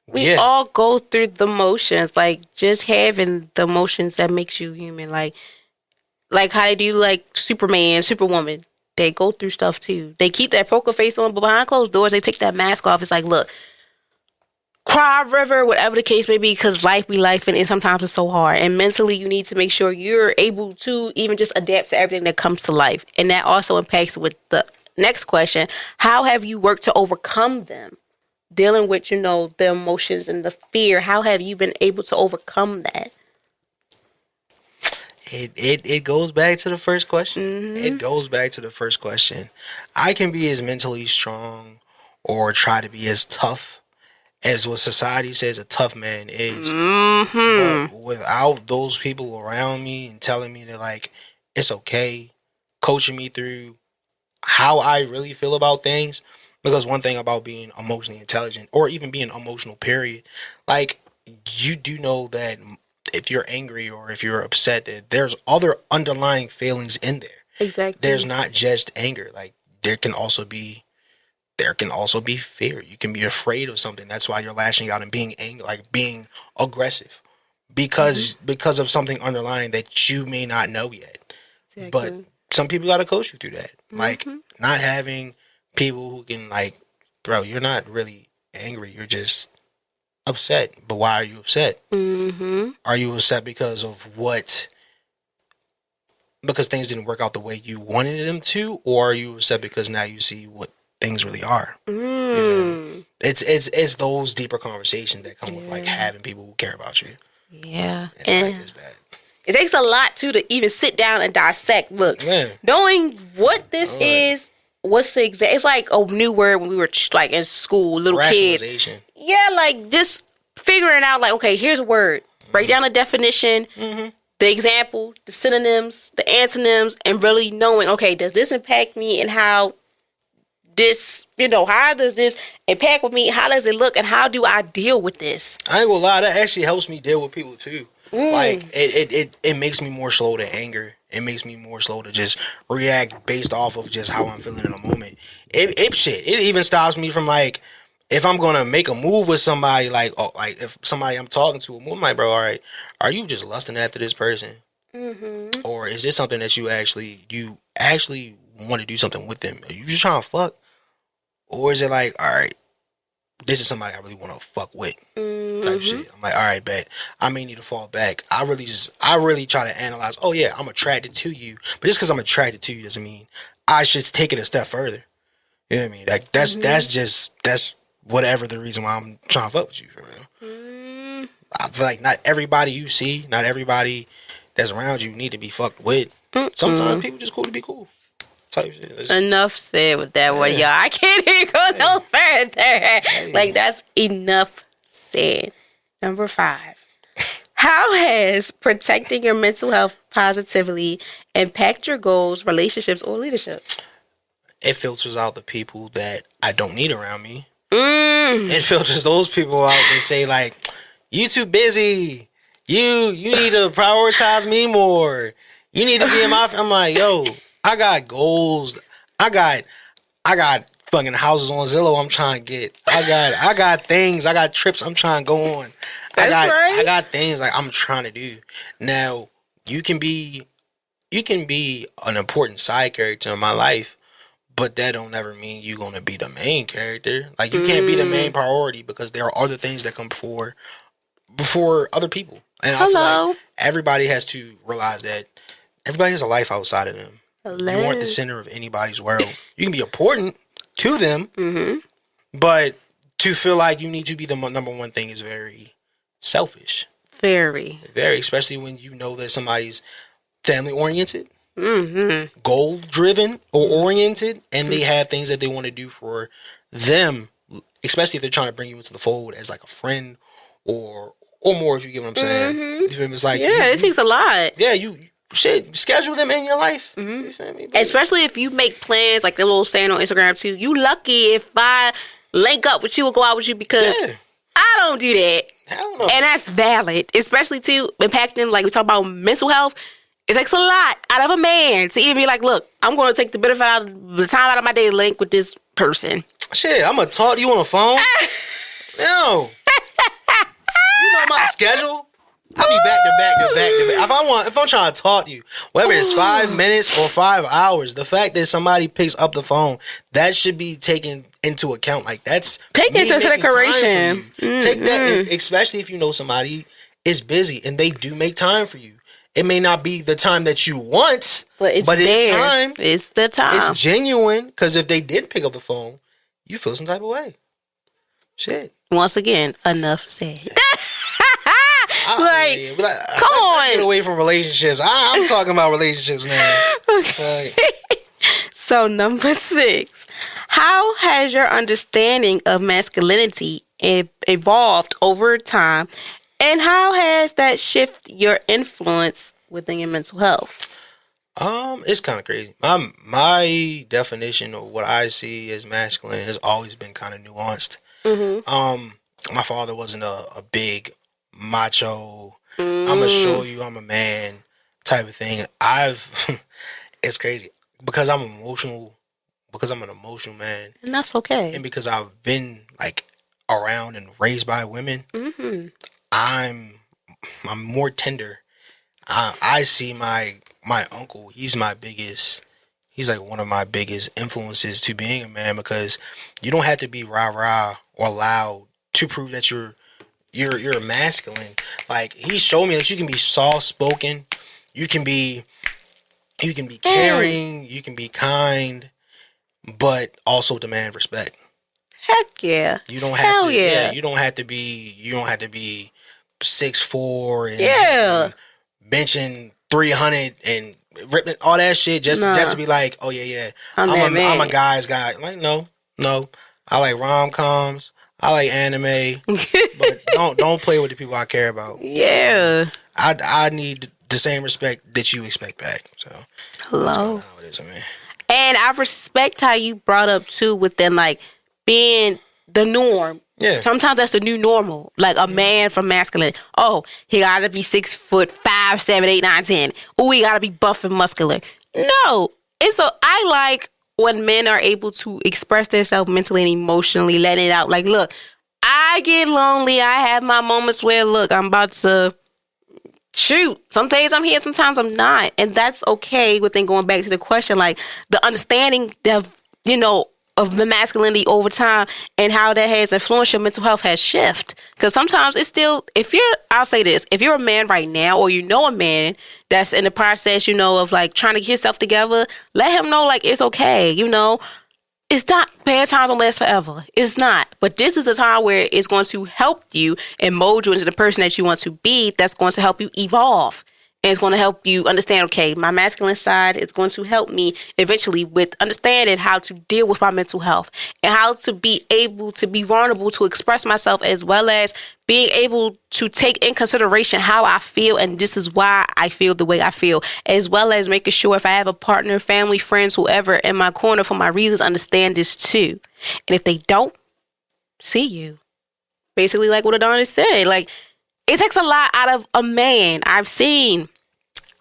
We all go through the motions. Like, just having the motions that makes you human. Like how they do, like, Superman, Superwoman. They go through stuff too. They keep that poker face on, but behind closed doors, they take that mask off. It's like, look, cry river, whatever the case may be, because life be life, and sometimes it's so hard. And mentally, you need to make sure you're able to even just adapt to everything that comes to life. And that also impacts with the next question. How have you worked to overcome them? Dealing with, the emotions and the fear. How have you been able to overcome that? It goes back to the first question. It goes back to the first question. I can be as mentally strong or try to be as tough as what society says a tough man is. But without those people around me and telling me that, like, it's okay, coaching me through how I really feel about things. Because one thing about being emotionally intelligent, or even being emotional, period, like, you do know that if you're angry or if you're upset, that there's other underlying feelings in there. Exactly. There's not just anger. Like, there can also be fear. You can be afraid of something. That's why you're lashing out and being angry, like being aggressive, because of something underlying that you may not know yet. Exactly. But some people got to coach you through that. Like, not having people who can, like, bro, you're not really angry. You're just upset. But why are you upset? Are you upset because things didn't work out the way you wanted them to, or are you upset because now you see what things really are? It's those deeper conversations that come with, like, having people who care about you. Yeah, it's that. It takes a lot too to even sit down and dissect. Look, knowing what this is. What's the exact? It's like a new word when we were like in school, little kids. Yeah, like just figuring out, like, okay, here's a word. Break down the definition, the example, the synonyms, the antonyms, and really knowing, okay, does this impact me, and how this, how does this impact with me? How does it look, and how do I deal with this? I ain't gonna lie, that actually helps me deal with people too. Like, it makes me more slow to anger. It makes me more slow to just react based off of just how I'm feeling in a moment. It even stops me from, like, if I'm gonna make a move with somebody, like, if somebody I'm talking to, I'm like, bro, all right, are you just lusting after this person, or is this something that you actually want to do something with them? Are you just trying to fuck, or is it like, all right, this is somebody I really want to fuck with, type shit? I'm like, all right, bet. I may need to fall back. I really try to analyze, oh yeah, I'm attracted to you. But just because I'm attracted to you doesn't mean I should take it a step further. You know what I mean? Like, that's whatever the reason why I'm trying to fuck with you, for real. I feel like not everybody you see, not everybody that's around you need to be fucked with. Sometimes people just cool to be cool. Type shit. Enough said with that one, y'all. I can't even go no further. Like, that's enough said. Number 5. How has protecting your mental health positively impact your goals, relationships, or leadership? It filters out the people that I don't need around me. It filters those people out that say, like, you too busy. You need to prioritize me more. You need to be in my... I'm like, yo, I got goals. I got fucking houses on Zillow I'm trying to get. I got things. I got trips I'm trying to go on. I got things, like, I'm trying to do. Now, you can be an important side character in my life, but that don't ever mean you're gonna be the main character. Like, you can't be the main priority, because there are other things that come before other people. And I feel like everybody has to realize that everybody has a life outside of them. You aren't the center of anybody's world. You can be important to them, but to feel like you need to be the number one thing is very selfish. Very, especially when you know that somebody's family oriented, goal driven or oriented, and they have things that they want to do for them, especially if they're trying to bring you into the fold as, like, a friend or more, if you get what I'm saying. You feel me? It's like, it takes a lot. Yeah, you schedule them in your life. You feel me? But especially if you make plans, like the little saying on Instagram too. You lucky if I link up with you or go out with you, because I don't do that. Hell no. And that's valid, especially too impacting, like we talk about mental health. It takes a lot out of a man to even be like, look, I'm going to take the benefit out of the time out of my day to link with this person. Shit, I'm gonna talk to you on the phone. No. You know my schedule. I'll be back to back. If I'm trying to talk to you, whether it's 5 minutes or 5 hours, the fact that somebody picks up the phone, that should be taken into account. Like, that's take into consideration. Take that, especially if you know somebody is busy and they do make time for you. It may not be the time that you want, but it's time. It's the time. It's genuine, because if they did pick up the phone, you feel some type of way. Shit. Once again, enough said. Come on. Let's get away from relationships. I'm talking about relationships now. Okay. So, number 6. How has your understanding of masculinity evolved over time, and how has that shifted your influence within your mental health? It's kind of crazy. My definition of what I see as masculine has always been kind of nuanced. My father wasn't a big macho. I'm gonna show you I'm a man type of thing. It's crazy because I'm emotional. Because I'm an emotional man, And that's okay. and because I've been like around and raised by women, I'm more tender. I see my uncle. He's my biggest. He's like one of my biggest influences to being a man because you don't have to be rah rah or loud to prove that you're masculine. Like he showed me that you can be soft spoken, you can be caring, you can be kind, but also demand respect. Heck yeah. You don't have you don't have to be 6'4" and benching 300 and ripping all that shit just to be like, oh yeah, I'm a guy's guy. Like no, I like rom-coms, I like anime, but don't play with the people I care about. Yeah, I need the same respect that you expect back. So hello. That's how it is, man. And I respect how you brought up too within like being the norm. Yeah. Sometimes that's the new normal. Like a man from masculine. Oh, he gotta be 6'5", 7, 8, 9, 10. Oh, he gotta be buff and muscular. No. I like when men are able to express themselves mentally and emotionally, letting it out. Like, look, I get lonely. I have my moments where, look, I'm about to shoot. Some days I'm here, sometimes I'm not. And that's okay within going back to the question, like the understanding of, of the masculinity over time and how that has influenced your mental health has shifted. Because sometimes it's still, I'll say this, if you're a man right now or a man that's in the process, of like trying to get himself together, let him know like it's okay, It's not bad times don't last forever. It's not. But this is a time where it's going to help you and mold you into the person that you want to be. That's going to help you evolve. And it's going to help you understand, okay, my masculine side is going to help me eventually with understanding how to deal with my mental health and how to be able to be vulnerable to express myself, as well as being able to take in consideration how I feel. And this is why I feel the way I feel, as well as making sure if I have a partner, family, friends, whoever in my corner for my reasons, understand this too. And if they don't, see you. Basically like what Adonis said, like it takes a lot out of a man. I've seen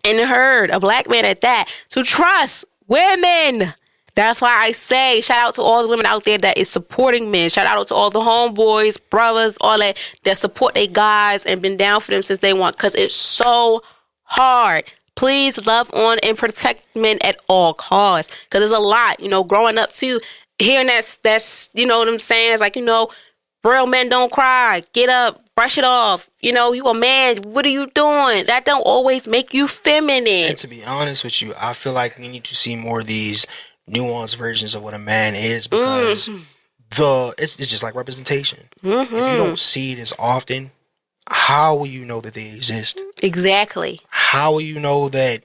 and heard, a black man at that, to trust women. That's why I say shout out to all the women out there that is supporting men. Shout out to all the homeboys, brothers, all that support their guys and been down for them since day one. Because it's so hard. Please love on and protect men at all costs. Because there's a lot, growing up too, hearing that's what I'm saying? It's like, real men don't cry. Get up. Brush it off. You a man. What are you doing? That don't always make you feminine. And to be honest with you, I feel like we need to see more of these nuanced versions of what a man is because it's just like representation. If you don't see it as often, how will you know that they exist? Exactly. How will you know that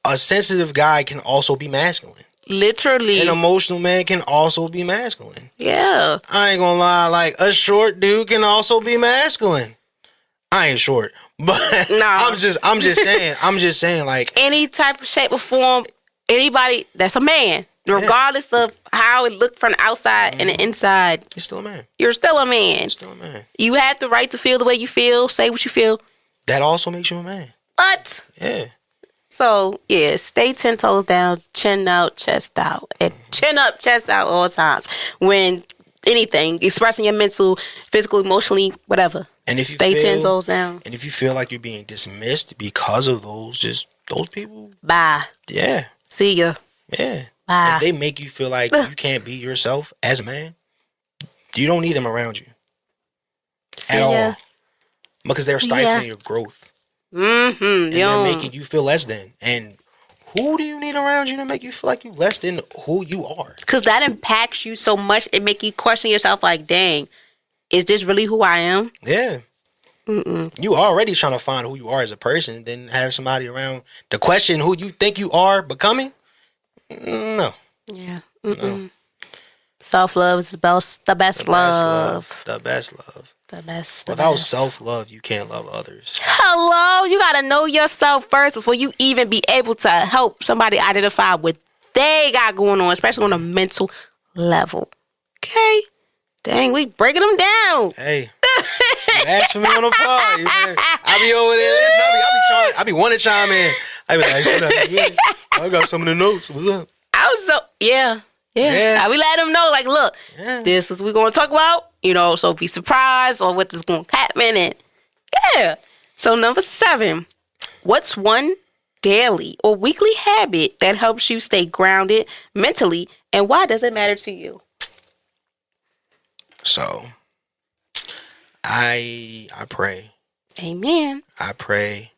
a sensitive guy can also be masculine? Literally. An emotional man can also be masculine. Yeah. I ain't gonna lie, like a short dude can also be masculine. I ain't short, but no. I'm just saying like any type of shape or form, anybody that's a man, regardless of how it looked from the outside and the inside. You're still a man. You're still a man. You're still a man. You have the right to feel the way you feel, say what you feel. That also makes you a man. What? Yeah. So, stay 10 toes down, chin out, chest out. And chin up, chest out all times. When anything, expressing your mental, physical, emotionally, whatever. And if you stay 10 toes down. And if you feel like you're being dismissed because of those people. Bye. Yeah. See ya. Yeah. Bye. If they make you feel like you can't be yourself as a man, you don't need them around you. At all. Because they're stifling your growth. And they're making you feel less than. And who do you need around you to make you feel like you less than who you are? Because that impacts you so much. It make you question yourself like, dang, is this really who I am? Yeah. You already trying to find who you are as a person. Then have somebody around to question who you think you are becoming? No. Yeah. No. Self-love is the best love. The best love. The best. Without self-love, you can't love others. Hello, you gotta know yourself first before you even be able to help somebody identify what they got going on, especially on a mental level. Okay? Dang, we breaking them down. Hey, you asked for me on the pod. I be over there listening. I be wanting to chime in. I be like, I got some of the notes. What's up? I was so, yeah. I be letting them know, like, look, this is what we're going to talk about, so be surprised on what is going to happen. And yeah. So number 7, what's one daily or weekly habit that helps you stay grounded mentally, and why does it matter to you? So, I pray. Amen. I pray.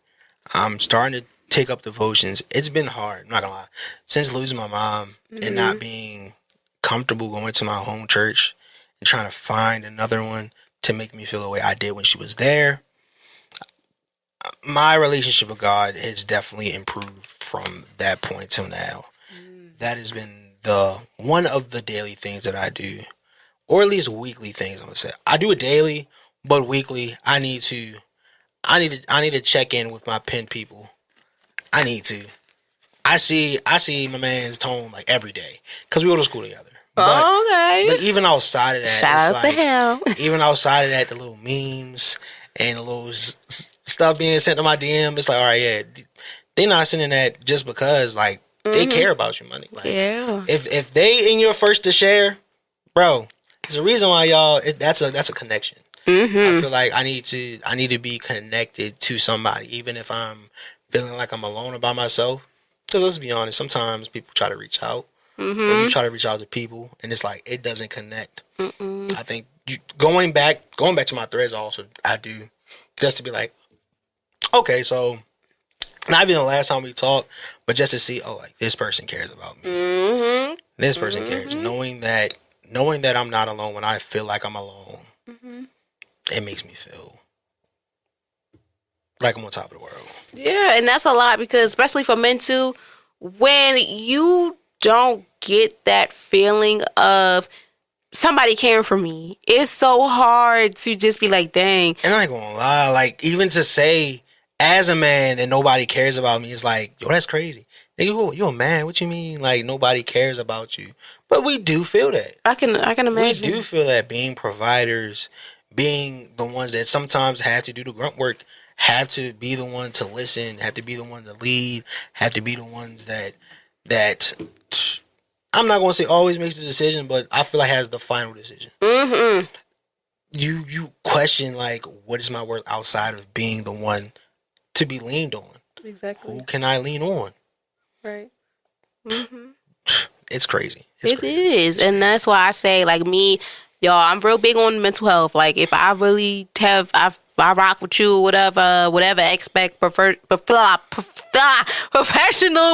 I'm starting to take up devotions. It's been hard, I'm not gonna lie. Since losing my mom and not being comfortable going to my home church and trying to find another one to make me feel the way I did when she was there, my relationship with God has definitely improved from that point till now. That has been one of the daily things that I do. Or at least weekly things, I'm gonna say. I do it daily, but weekly, I need to check in with my pen people. I need to. I see my man's tone like every day because we go to school together. But even outside of that, shout out to him. Even outside of that, the little memes and the little stuff being sent to my DM, it's like, all right, yeah, they're not sending that just because like they care about your money. Like, if they in your first to share, bro. There's a reason why y'all. That's a connection. I feel like I need to be connected to somebody, even if I'm feeling like I'm alone or by myself. Because let's be honest, sometimes people try to reach out, or you try to reach out to people, and it's like it doesn't connect. I think going back to my threads also, I do just to be like, okay, so not even the last time we talked, but just to see, like this person cares about me. This person cares, knowing that I'm not alone when I feel like I'm alone, it makes me feel like I'm on top of the world. Yeah, and that's a lot because especially for men too, when you don't get that feeling of somebody caring for me, it's so hard to just be like, dang. And I ain't gonna lie, like even to say as a man that nobody cares about me is like, yo, that's crazy. Nigga, you a man? What you mean? Like nobody cares about you? But we do feel that. I can imagine. We do feel that being providers, being the ones that sometimes have to do the grunt work, have to be the one to listen, have to be the one to lead, have to be the ones that I'm not gonna say always makes the decision, but I feel like has the final decision. You question like, what is my worth outside of being the one to be leaned on? Exactly. Who can I lean on? Right. It's crazy. It is. And that's why I say, like me, y'all, I'm real big on mental health. Like if I really I rock with you, whatever expect, professional,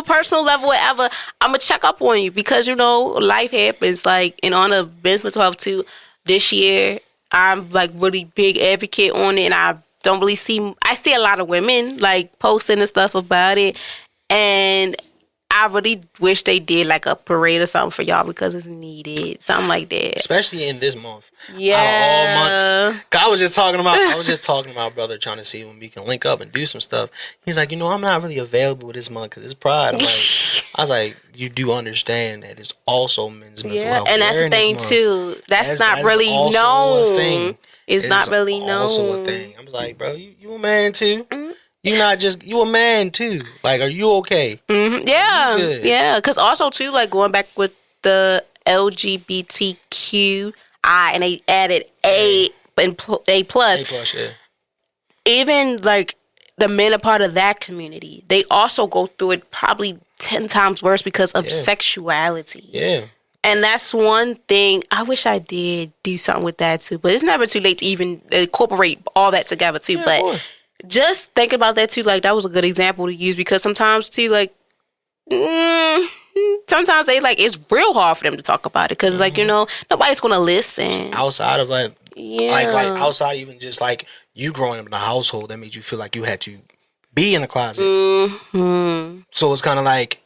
personal level, whatever, I'm going to check up on you because, life happens. Like, and on the mental health too, this year, I'm like really big advocate on it. And I don't really I see a lot of women like posting and stuff about it. And I really wish they did like a parade or something for y'all because it's needed. Something like that. Especially in this month. Yeah. Out of all months. I was just talking to my brother trying to see when we can link up and do some stuff. He's like, I'm not really available this month because it's Pride. I was like, you do understand that it's also men's mental health. And that's the thing too. That's not really known. It's not really known. Also a thing. I'm like, bro, you a man too? You a man too. Like, are you okay? Yeah. Yeah. Because also too, like going back with the LGBTQI and they added A plus. A plus, yeah. Even like the men are part of that community. They also go through it probably 10 times worse because of sexuality. Yeah. And that's one thing. I wish I did do something with that too. But it's never too late to even incorporate all that together too. Yeah, but just think about that too. Like that was a good example to use because sometimes too, like sometimes they like it's real hard for them to talk about it because like nobody's gonna listen outside of like outside even just like you growing up in a household that made you feel like you had to be in the closet. So it's kind of like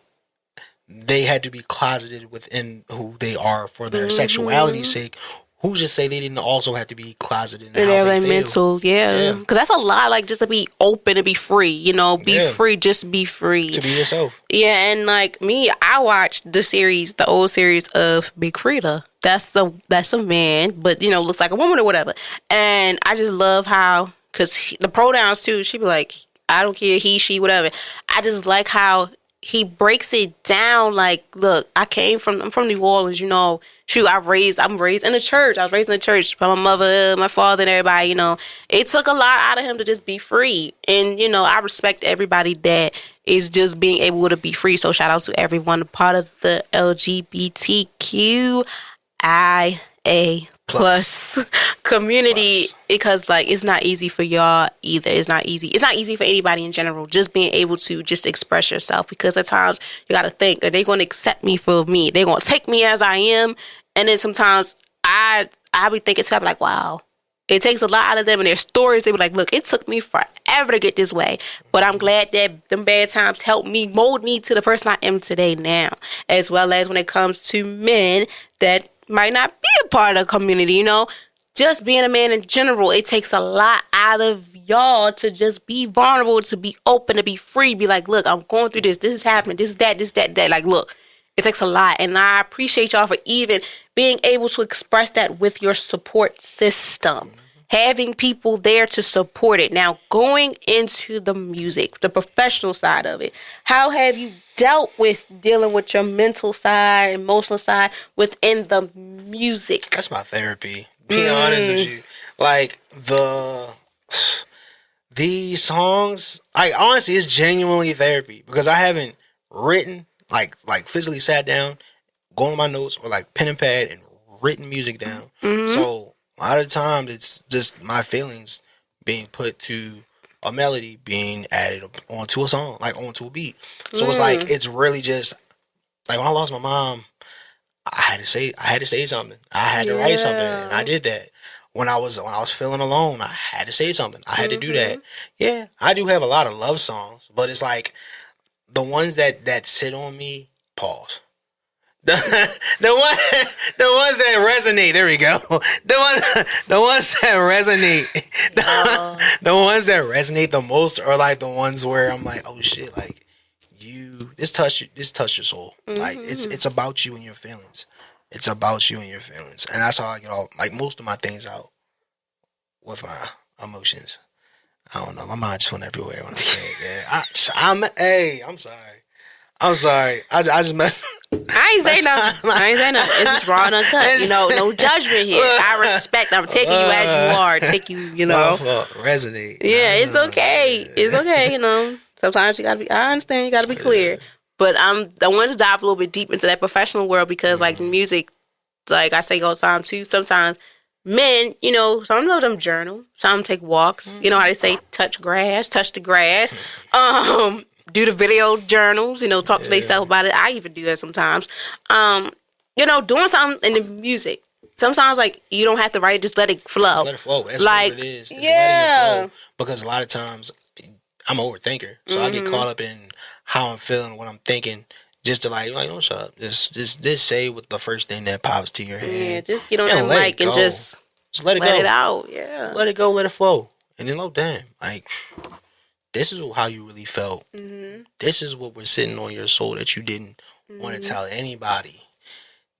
they had to be closeted within who they are for their sexuality's sake. Who's to say they didn't also have to be closeted in how they feel? Mental, yeah. Because that's a lot, like, just to be open and be free, you know, be free, just be free. To be yourself. Yeah, and like me, I watched the old series of Big Frida. That's a man, but, you know, looks like a woman or whatever. And I just love how, because the pronouns too, she be like, I don't care, he, she, whatever. I just like how he breaks it down. Like, look, I'm from New Orleans, you know. Shoot, I'm raised in the church. I was raised in the church by my mother, my father, and everybody, you know. It took a lot out of him to just be free. And, you know, I respect everybody that is just being able to be free. So shout out to everyone, a part of the LGBTQIA plus community, because like it's not easy for y'all either. It's not easy for anybody in general, just being able to just express yourself, because at times you got to think, are they going to accept me for me? They're going to take me as I am? And then sometimes I be thinking to like, wow, it takes a lot out of them and their stories. They be like, look, it took me forever to get this way, but I'm glad that them bad times helped me mold me to the person I am today now. As well as when it comes to men that might not be a part of the community, you know, just being a man in general, it takes a lot out of y'all to just be vulnerable, to be open, to be free, be like, look, I'm going through this is happening, this, that. Like, look, it takes a lot. And I appreciate y'all for even being able to express that with your support system. Having people there to support it. Now, going into the music, the professional side of it, how have you dealt with dealing with your mental side, emotional side within the music? That's my therapy. Be honest with you. Like, these songs, honestly, it's genuinely therapy, because I haven't written, like physically sat down, go on my notes, or like pen and pad and written music down. So a lot of times it's just my feelings being put to a melody being added onto a song, like onto a beat. So it's like, it's really just like, when I lost my mom, I had to say something. I had to write something, and I did that. When I was feeling alone, I had to say something. I had to do that. Yeah, I do have a lot of love songs, but it's like the ones that sit on me. Pause. The ones that resonate. There we go. The ones that resonate. The ones that resonate the most are like the ones where I'm like, oh shit, like this touched your soul. Like it's about you and your feelings. It's about you and your feelings, and that's how I get all like most of my things out with my emotions. I don't know. My mind just went everywhere when I say it. Yeah, I'm sorry. I just messed. I ain't say nothing. It's just raw and uncut. You know, no judgment here. I respect. I'm taking you as you are. Take you, you know. Resonate. Yeah, it's okay. It's okay, you know. Sometimes you gotta be, I understand, you gotta be clear. But I wanted to dive a little bit deep into that professional world, because like music, like I say all the time too, sometimes men, you know, some of them journal, some take walks. You know how they say, touch the grass. Do the video journals, you know, talk to themselves about it. I even do that sometimes. You know, doing something in the music. Sometimes, like, you don't have to write it, just let it flow. Just let it flow. That's like, what it is. It's letting it flow. Because a lot of times, I'm an overthinker. So I get caught up in how I'm feeling, what I'm thinking, just to like, don't shut up. Just say what the first thing that pops to your head. Yeah, just get on that mic and just let it go. Let it out, yeah. Let it go, let it flow. And then, damn, like, this is how you really felt. This is what was sitting on your soul that you didn't want to tell anybody.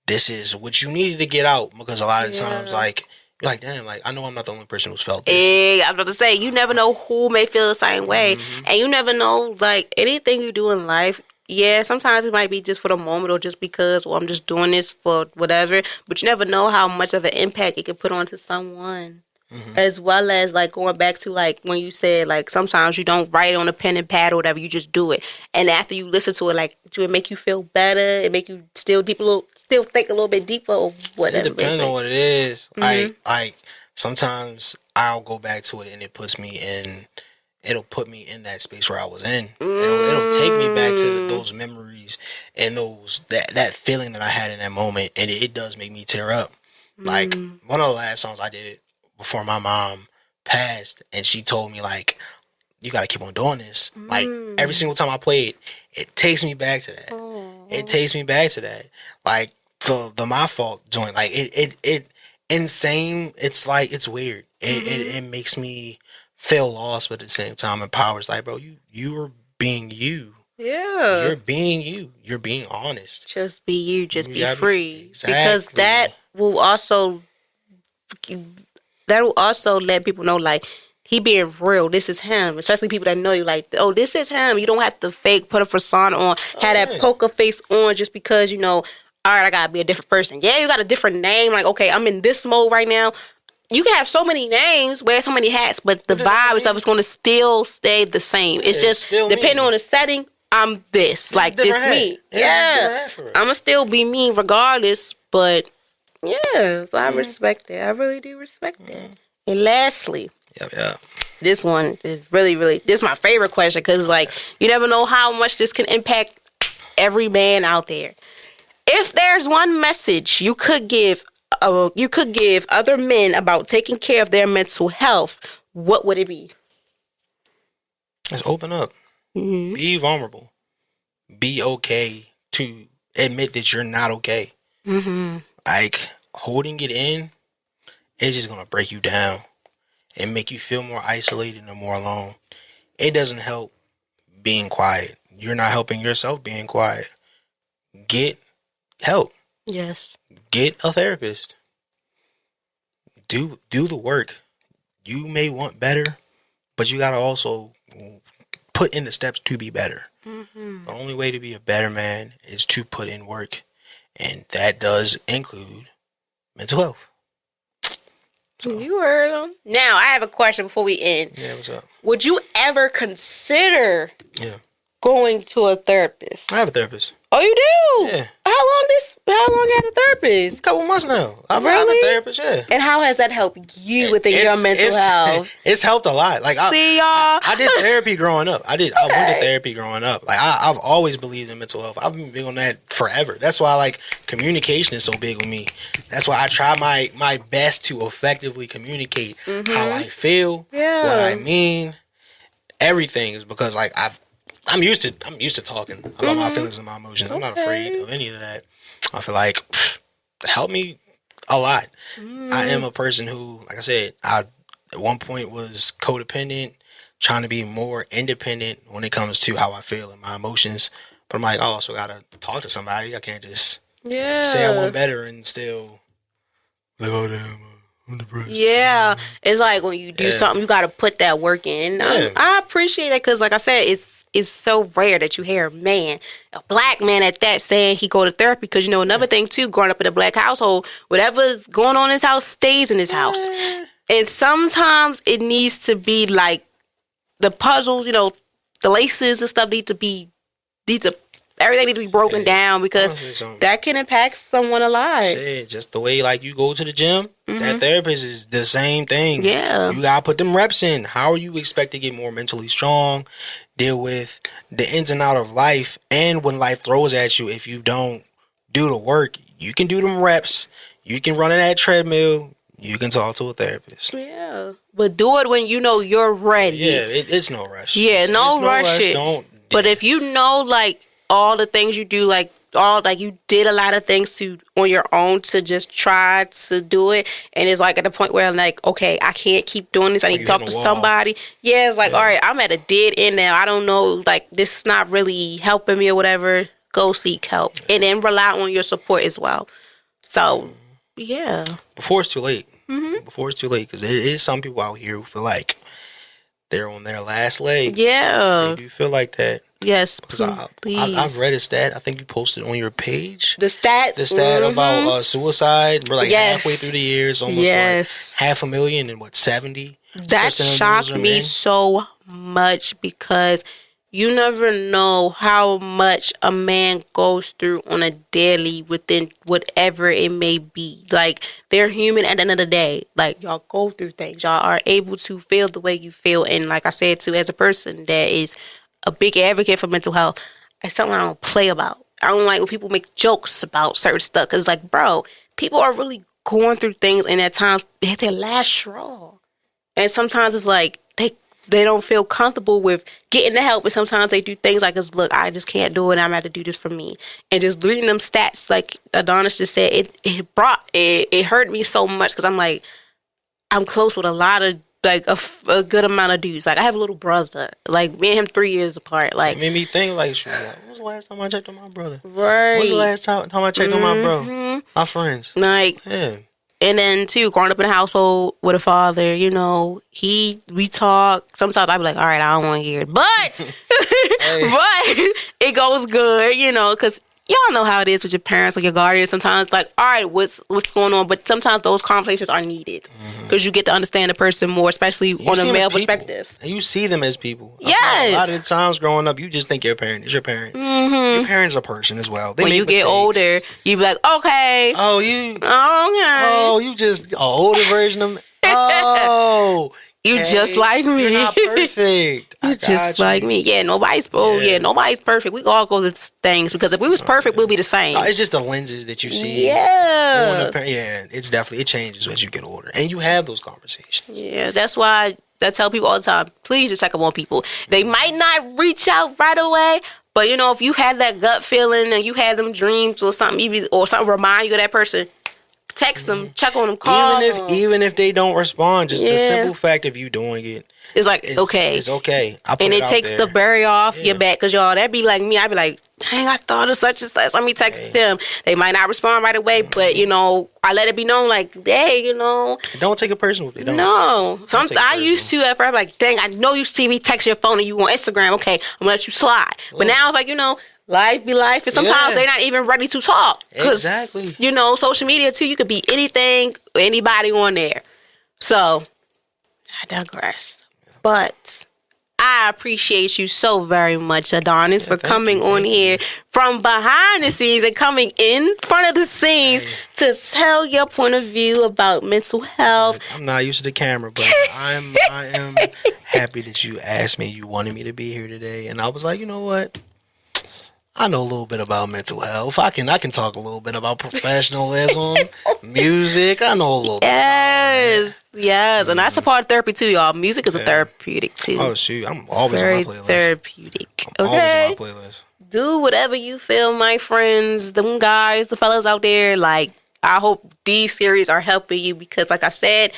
This is what you needed to get out, because a lot of times, like, you're like, damn, like, I know I'm not the only person who's felt this. I was about to say, you never know who may feel the same way. And you never know, like, anything you do in life, yeah, sometimes it might be just for the moment, or just because, I'm just doing this for whatever. But you never know how much of an impact it could put onto someone. As well as, like, going back to, like, when you said, like, sometimes you don't write on a pen and pad or whatever, you just do it. And after you listen to it, like, do it make you feel better? It make you still think a little bit deeper, or whatever? It depends on what it is. Like, sometimes I'll go back to it and it'll put me in that space where I was in. It'll take me back to those memories and that feeling that I had in that moment, and it does make me tear up. Like, one of the last songs I did before my mom passed, and she told me, like, you gotta keep on doing this. Like, every single time I play it, it takes me back to that. It takes me back to that. Like the my fault joint. Like it insane. It's like it's weird. It makes me feel lost, but at the same time empowers. Like, bro, you are being you. Yeah. You're being you. You're being honest. Just be you. Just be gotta free. Exactly. Because that will also let people know, like, he being real. This is him. Especially people that know you, like, oh, this is him. You don't have to fake, put a persona on, have that poker face on just because, all right, I gotta be a different person. Yeah, you got a different name. Like, okay, I'm in this mode right now. You can have so many names, wear so many hats, but the vibe and stuff is going to still stay the same. It's just depending on the setting. I'm this, like this me. Yeah, I'm gonna still be me regardless. But yeah, so I respect it. I really do respect it. And lastly, this one is really, this is my favorite question because like you never know how much this can impact every man out there. If there's one message you could give other men about taking care of their mental health, what would it be? Let's open up. Mm-hmm. Be vulnerable. Be okay to admit that you're not okay. Mm-hmm. Like, holding it in is just going to break you down and make you feel more isolated and more alone. It doesn't help being quiet. You're not helping yourself being quiet. Get help. Yes. Get a therapist. Do the work. You may want better, but you got to also put in the steps to be better. Mm-hmm. The only way to be a better man is to put in work, and that does include mental health. So. You heard him. Now, I have a question before we end. Yeah, what's up? Would you ever consider going to a therapist? I have a therapist. Oh, you do? Yeah. How long you had a therapist? A couple months now. I've really? had a therapist, yeah. And how has that helped you within your mental health? It's helped a lot. Like, see, y'all. I did therapy growing up. I went to therapy growing up. Like, I've always believed in mental health. I've been big on that forever. That's why, like, communication is so big with me. That's why I try my best to effectively communicate how I feel, what I mean, everything is because, like, I'm used to talking about my feelings and my emotions. I'm not afraid of any of that. I feel like helped me a lot. I am a person who, like I said, I at one point was codependent, trying to be more independent when it comes to how I feel and my emotions. But I'm like, I also gotta talk to somebody. I can't just say I want better and still like, oh damn, I'm depressed. Yeah, it's like when you do something, you gotta put that work in. I appreciate that because, like I said, it's so rare that you hear a black man at that, saying he go to therapy. Because, another thing, too, growing up in a black household, whatever's going on in his house stays in his house. And sometimes it needs to be like the puzzles, the laces and stuff everything need to be broken down because that can impact someone a lot. Shit, just the way, like, you go to the gym, that therapist is the same thing. Yeah. You gotta put them reps in. How are you expect to get more mentally strong, deal with the ins and outs of life, and when life throws at you, if you don't do the work, you can do them reps, you can run in that treadmill, you can talk to a therapist. Yeah. But do it when you know you're ready. Yeah, it's no rush. Yeah, it's no rush. But if you know, like, all the things you do, you did a lot of things on your own to just try to do it, and it's like at the point where I'm like, okay, I can't keep doing this. I need to talk to somebody. Yeah, it's like, all right, I'm at a dead end now. I don't know, like, this is not really helping me or whatever. Go seek help, and then rely on your support as well. So, yeah. Before it's too late. Before it's too late, because there is some people out here who feel like they're on their last leg. Yeah, they do feel like that. Yes, because I've read a stat. I think you posted on your page. The stat about suicide. We're like halfway through the years, almost like 500,000 and 70. That shocked me so much because you never know how much a man goes through on a daily within whatever it may be. Like, they're human at the end of the day. Like, y'all go through things. Y'all are able to feel the way you feel. And like I said, too, as a person that is a big advocate for mental health, it's something I don't play about. I don't like when people make jokes about certain stuff. Because, like, bro, people are really going through things, and at times, they have their last straw. And sometimes it's like, they they don't feel comfortable with getting the help, and sometimes they do things like, look, I just can't do it, I'm gonna have to do this for me. And just reading them stats, like Adonis just said, it hurt me so much, because I'm like, I'm close with a lot of, like, a good amount of dudes. Like, I have a little brother. Like, me and him 3 years apart. Like, it made me think, like, when was the last time I checked on my brother? Right. When was the last time I checked on my bro? My friends. Like, yeah. And then, too, growing up in a household with a father, we talk. Sometimes I be like, all right, I don't want to hear it. But, but it goes good, because y'all know how it is with your parents or your guardians. Sometimes, like, all right, what's going on? But sometimes those conversations are needed, because you get to understand the person more, especially on a male perspective. And you see them as people. Yes. A lot of the times growing up, you just think your parent is your parent. Your parent's a person as well. They when you mistakes. Get older, you be like, okay. Okay. Oh, you just an older version of me. Oh. You just like me. You're not perfect. You just like me. Yeah, nobody's perfect. We all go through things, because if we was perfect, we'll be the same. No, it's just the lenses that you see. Yeah. It's definitely, it changes as you get older. And you have those conversations. Yeah, that's why I tell people all the time, please just check up on people. They might not reach out right away, but if you had that gut feeling and you had them dreams or something, or something remind you of that person, text them, check on them, call them. Even if they don't respond, just the simple fact of you doing it, it's like, okay. It's okay. And it takes the barrier off your back, because y'all, that'd be like me. I'd be like, dang, I thought of such and such. Let me text them. They might not respond right away, but I let it be known, like, hey, don't take it personal. They don't. No. Sometimes I used to at first, like, dang, I know you see me text your phone and you on Instagram. Okay, I'm gonna let you slide. But now it's like, life be life, and sometimes they're not even ready to talk. Exactly. Social media too, you could be anything, anybody on there. So, I digress. But I appreciate you so very much, Adonis, for coming on here from behind the scenes and coming in front of the scenes to tell your point of view about mental health. I'm not used to the camera, but I am happy that you asked me. You wanted me to be here today, and I was like, you know what? I know a little bit about mental health. I can talk a little bit about professionalism, music. I know a little bit. Yes, and that's a part of therapy too, y'all. Music is a therapeutic too. Oh shoot, I'm always very on my playlist. Therapeutic. Always on my playlist. Do whatever you feel, my friends, them guys, the fellas out there. Like, I hope these series are helping you, because, like I said,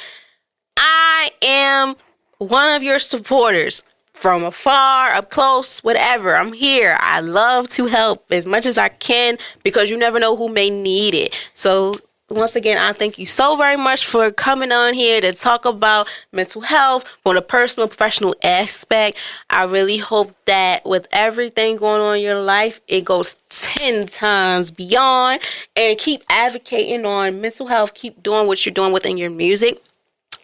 I am one of your supporters. From afar, up close, whatever. I'm here. I love to help as much as I can, because you never know who may need it. So once again, I thank you so very much for coming on here to talk about mental health from a personal, professional aspect. I really hope that with everything going on in your life, it goes 10 times beyond, and keep advocating on mental health. Keep doing what you're doing within your music.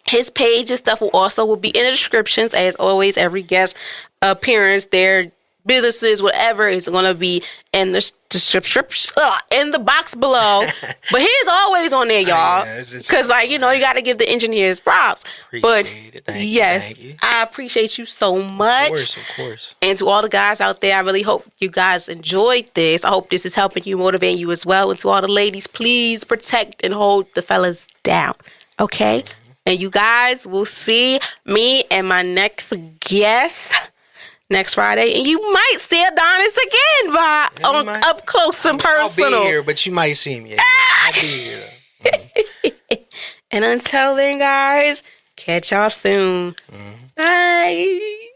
His page and stuff will be in the descriptions. As always, every guest appearance, their businesses, whatever, is going to be in the description, in the box below. But his always on there, y'all. Because, you got to give the engineers props. Thank you. I appreciate you so much. Of course. And to all the guys out there, I really hope you guys enjoyed this. I hope this is helping you, motivating you as well. And to all the ladies, please protect and hold the fellas down. Okay? And you guys will see me and my next guest next Friday. And you might see Adonis again up close and personal. I'll be here, but you might see me. I'll be here. And until then, guys, catch y'all soon. Bye.